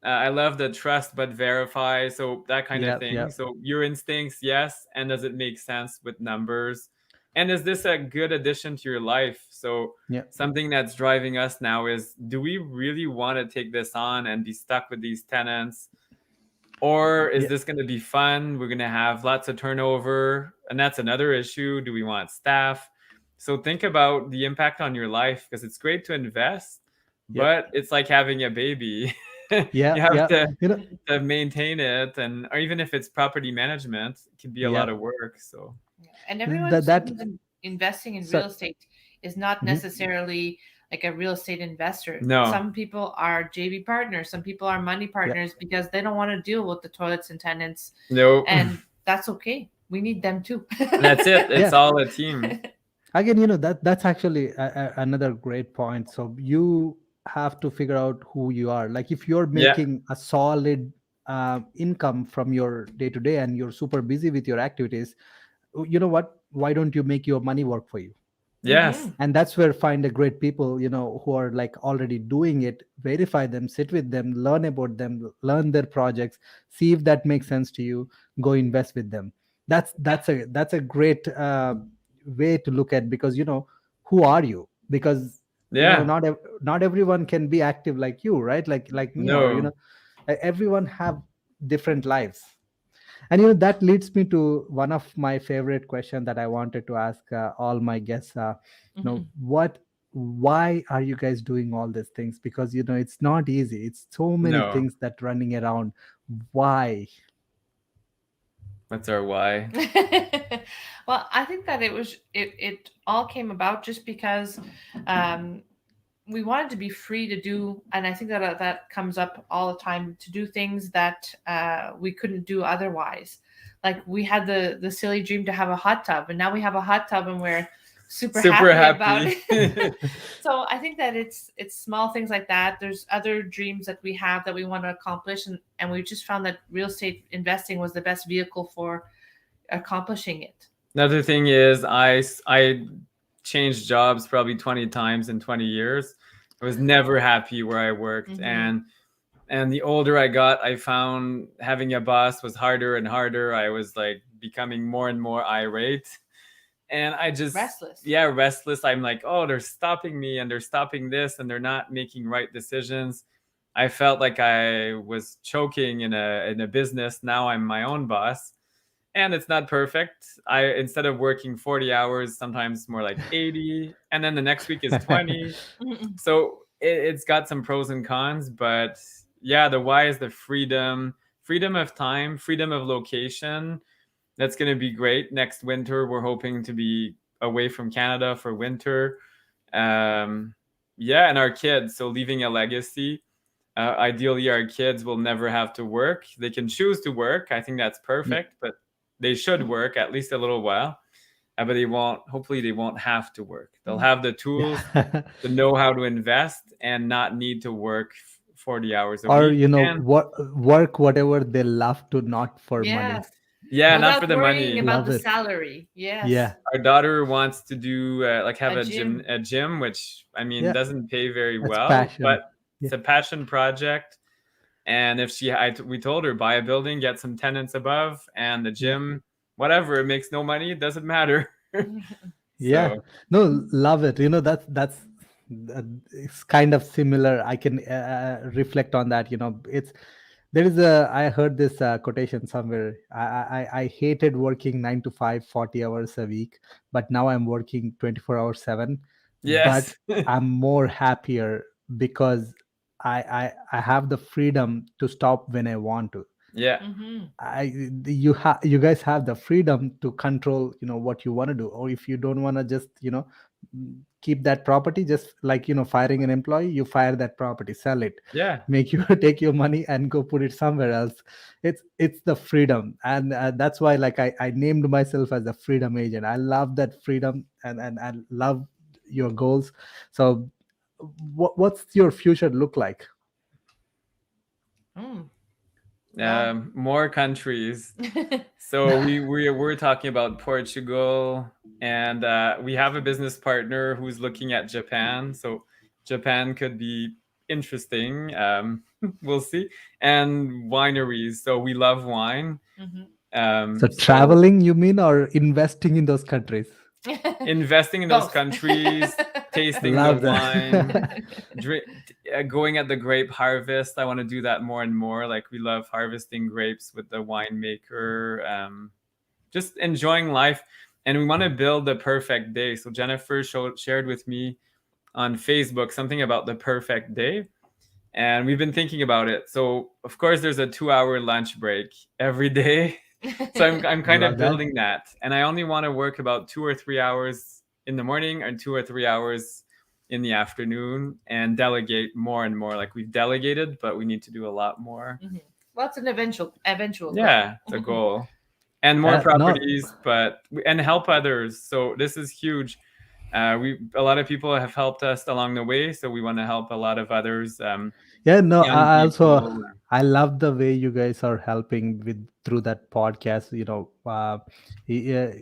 I love the trust but verify. So that kind of Yeah, thing. yeah. So your instincts, yes, and does it make sense with numbers? And is this a good addition to your life? So Yeah. something that's driving us now is, do we really want to take this on and be stuck with these tenants? Or is Yeah. this going to be fun? We're going to have lots of turnover. And that's another issue. Do we want staff? So think about the impact on your life, because it's great to invest, Yeah. but it's like having a baby. Yeah. You have Yeah. You know, to maintain it. And or even if it's property management, it can be a lot yeah. of work. So And everyone That who's investing in so real estate is not mhm. necessarily like a real estate investor. no, Some people are JV partners, some people are money Yeah. partners because they don't want to deal with the toilets and tenants, no, and that's okay. We need them too. that's it. It's Yeah. all a team. Again, that's actually another great point. So you have to figure out who you are. Like if you're Yeah. making a solid income from your day to day and you're super busy with your activities, you know what, why don't you make your money work for you? Yes. And that's where find the great people, who are like already doing it, verify them, sit with them, learn about them, learn their projects, see if that makes sense to you, go invest with them. That's a great way to look at, because who are you? Because Yeah. not everyone can be active like you, right? Like me, or No. everyone have different lives. And that leads me to one of my favorite questions that I wanted to ask all my guests. What why are you guys doing all these things? Because it's not easy. It's so many No. things that running around. Why? That's our why. Well, I think that it all came about just because um, we wanted to be free to do, and I think that that comes up all the time, to do things that we couldn't do otherwise. Like we had the silly dream to have a hot tub, and now we have a hot tub, and we're super happy about it. So I think that it's small things like that. There's other dreams that we have that we want to accomplish, and we just found that real estate investing was the best vehicle for accomplishing it. Another thing is I changed jobs probably 20 times in 20 years. I was never happy where I worked. And the older I got, I found having a boss was harder and harder. I was like becoming more and more irate. And I just Restless. Yeah, restless. I'm like, oh, they're stopping me and they're stopping this and they're not making right decisions. I felt like I was choking in a business. Now I'm my own boss. And it's not perfect. I Instead of working 40 hours, sometimes more like 80, and then the next week is 20. So it's got some pros and cons, but yeah, the why is the freedom of time, freedom of location. That's going to be great. Next winter, we're hoping to be away from Canada for winter. Yeah, and our kids, so leaving a legacy. Ideally, our kids will never have to work. They can choose to work. I think that's Yeah. perfect, but they should work at least a little while. But they won't. Hopefully, they won't have to work. They'll have the tools Yeah. to know how to invest and not need to work 40 hours a Or week. And work whatever they love to, not for money. Yes. yeah, not for Without the worrying money. about Love the it. salary. Yes. Yeah. Our daughter wants to do like have A a gym, gym. which I mean Yeah. doesn't pay very That's well, passion. but Yeah. it's a passion project. And if we told her, buy a building, get some tenants above, and the Yeah. gym, whatever, it makes no money, it doesn't matter. Yeah. So No, love it. It's kind of similar. I can reflect on that. I heard this quotation somewhere. I hated working 9 to 5, 40 hours a week, but now I'm working 24 hours 7. But yes. I'm more happier because I have the freedom to stop when I want to. Yeah. You guys have the freedom to control what you want to do, or if you don't want to just keep that property, just like firing an employee, you fire that property, sell it, Yeah. make you take your money and go put it somewhere else. It's the freedom, and that's why like I named myself as a freedom agent. I love that freedom, and I love your goals. So what's your future look like? Well. More countries. So we're talking about Portugal, and we have a business partner who's looking at Japan. So Japan could be interesting. We'll see. And wineries. So we love wine. So traveling, you mean, or investing in those countries? investing in those Both. countries, tasting the Love wine, that. drink, going at the grape harvest. I want to do that more and more. Like we love harvesting grapes with the winemaker, just enjoying life. And we want to build the perfect day. So Jennifer shared with me on Facebook something about the perfect day. And we've been thinking about it. So of course there's a 2-hour lunch break every day. So I'm kind of Love that. building that. And I only want to work about 2 or 3 hours in the morning and 2 or 3 hours in the afternoon and delegate more and more. Like we've delegated, but we need to do a lot more. Well, it's an eventual Yeah, it's a goal. goal. And more No, properties, and help others. So this is huge. A lot of people have helped us along the way, so we want to help a lot of others, yeah, no, young I also people. I love the way you guys are helping with through that podcast. Yeah,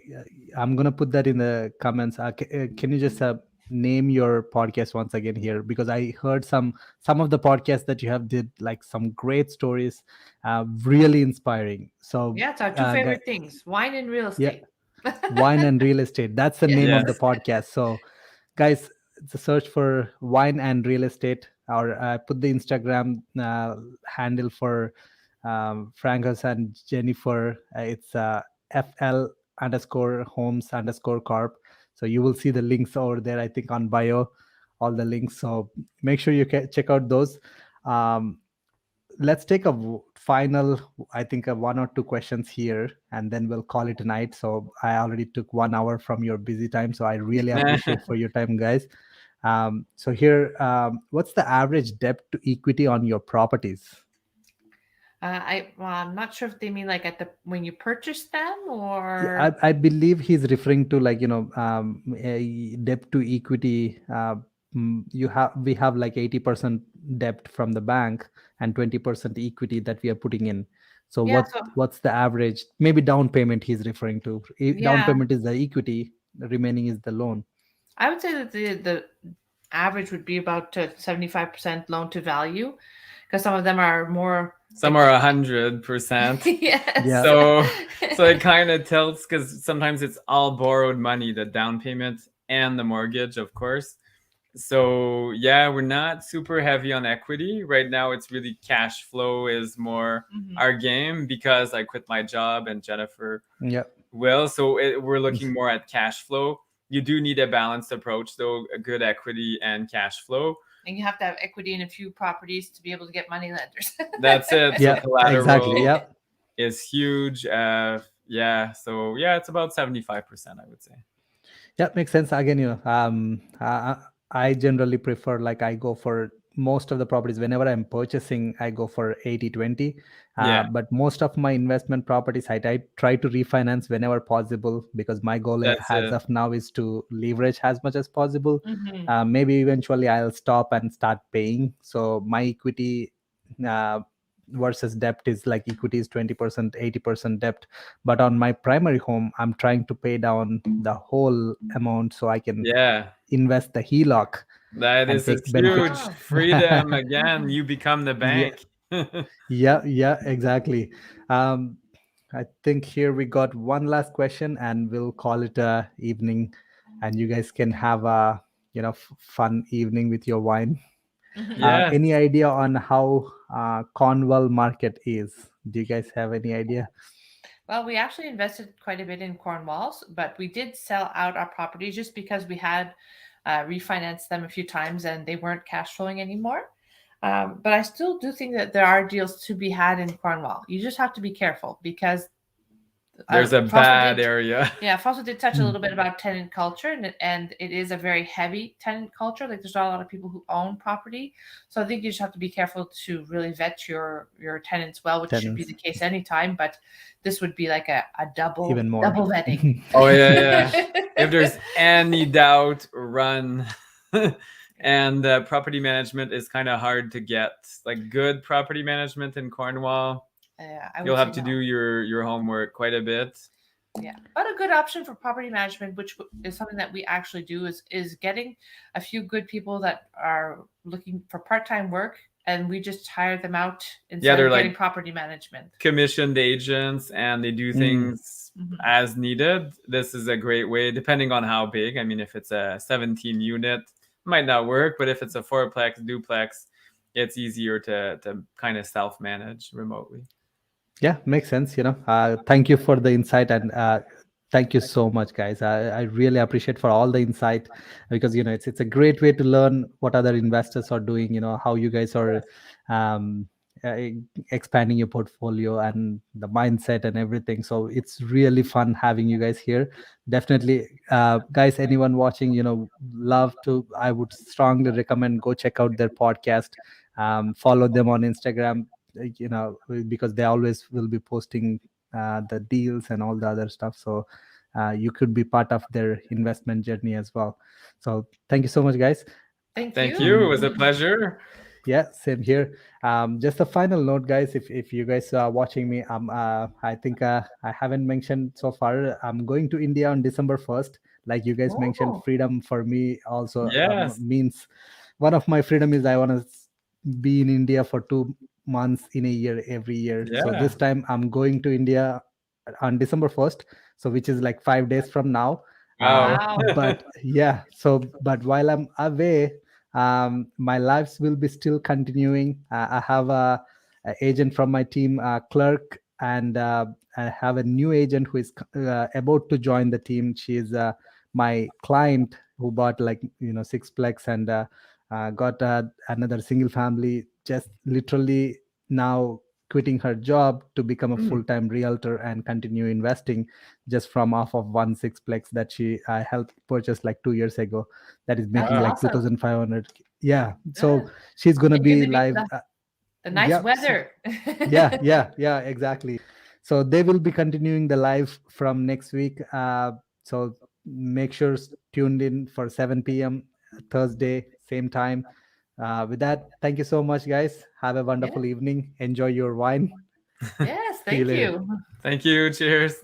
I'm gonna put that in the comments. Can you just name your podcast once again here? Because I heard some of the podcasts that you have did like some great stories, really inspiring. So, Yeah, it's our two guys, favorite things: wine and real yeah, estate. wine and real estate. That's the Yes. name of the Yes, podcast. So, guys, it's a search for wine and real estate, or put the Instagram handle for Frankos and Jennifer. It's FL underscore homes underscore corp. So you will see the links over there, I think, on bio, all the links. So make sure you check out those. Um, let's take a final, I think, one or two questions here, and then we'll call it a night. So I already took 1 hour from your busy time, so I really appreciate for your time, guys. So here, what's the average debt to equity on your properties? I'm not sure if they mean like at the when you purchase them Yeah, or I believe he's referring to, like, a debt to equity. We have like 80% debt from the bank and 20% equity that we are putting in. So yeah. So what's the average? Maybe down payment he's referring to. Down yeah, payment is the equity, the remaining is the loan. I would say that the average would be about 75% loan to value, because some of them are more some like are 100%. yes. Yeah, So it kind of tilts because sometimes it's all borrowed money, the down payment and the mortgage, of course. So yeah, we're not super heavy on equity right now. It's really cash flow is more Mhm. our game because I quit my job and Jennifer yeah. will. So we're looking more at cash flow. You do need a balanced approach, though, a good equity and cash flow. And you have to have equity in a few properties to be able to get money lenders. That's it. So Yeah, exactly. collateral Yeah. is huge. Yeah. So yeah, it's about 75%, I would say. Yeah, makes sense. Again, I generally prefer, like, I go for most of the properties whenever I'm purchasing, I go for 80/20. Yeah, But most of my investment properties, I try to refinance whenever possible, because my goal that's as it. of now is to leverage as much as possible. Mhm. Maybe eventually I'll stop and start paying. So my equity uh, versus debt is like equity is 20%, 80% debt. But on my primary home, I'm trying to pay down the whole amount so I can Yeah, invest the HELOC that and is a take benefit. huge Oh. freedom. Again, you become the Yeah, bank. yeah, exactly. um I think here we got one last question, and we'll call it a evening, and you guys can have a fun evening with your wine. Mhm. Yeah. Any idea on how Cornwall market is? Do you guys have any idea? Well, we actually invested quite a bit in Cornwalls, but we did sell out our properties just because we had refinanced them a few times and they weren't cash flowing anymore. But I still do think that there are deals to be had in Cornwall. You just have to be careful because There's a Fossil bad did, area. yeah, Fossil did touch a Mm. little bit about tenant culture, and it is a very heavy tenant culture. Like there's not a lot of people who own property, so I think you just have to be careful to really vet your tenants well, which should be the Tenants, case anytime. But this would be like a double even more. double vetting. Oh yeah, yeah. If there's any doubt, run. And property management is kind of hard to get. Like good property management in Cornwall, I you'll would say have to no. do your homework quite a bit. Yeah, but a good option for property management, which is something that we actually do, is getting a few good people that are looking for part-time work and we just hire them out Yeah, instead they're of getting like property management. commissioned agents and they do Mm. things Mhm. as needed. This is a great way, depending on how big. I mean, if it's a 17 unit, might not work, but if it's a fourplex, duplex, it's easier to kind of self manage remotely. Yeah, makes sense. Thank you for the insight, and thank you so much, guys. I really appreciate for all the insight, because it's a great way to learn what other investors are doing. How you guys are um, uh, expanding your portfolio and the mindset and everything. So it's really fun having you guys here. Definitely, guys. Anyone watching, love to. I would strongly recommend go check out their podcast. Follow them on Instagram, because they always will be posting the deals and all the other stuff. So you could be part of their investment journey as well. So thank you so much, guys. Thank Thank you. you. It was a pleasure. Yeah, same here. Just a final note, guys. If you guys are watching me, I think I haven't mentioned so far. I'm going to India on December 1st. Like you guys mentioned, Oh, freedom for me also Yes. means one of my freedom is I want to be in India for 2 months in a year every year. So Yeah. this time I'm going to India on December 1st, so which is like 5 days from now. Wow. wow. But yeah, so but while I'm away, my lives will be still continuing. I have a agent from my team, clerk, and I have a new agent who is about to join the team. She's my client who bought like sixplex and got another single family, just literally now quitting her job to become a Mm. full-time realtor and continue investing just from off of one sixplex that she helped purchase like 2 years ago, that is That's making Wow. like awesome. 2500. Yeah, Yeah. so she's gonna And you're be gonna be live. the nice Yeah, weather. yeah, exactly. So they will be continuing the live from next week. So make sure tuned in for 7 p.m. Thursday, same time. With that, thank you so much, guys. Have a Yeah. wonderful evening. Enjoy your wine. Yes, See you thank later. you. Thank you. Cheers.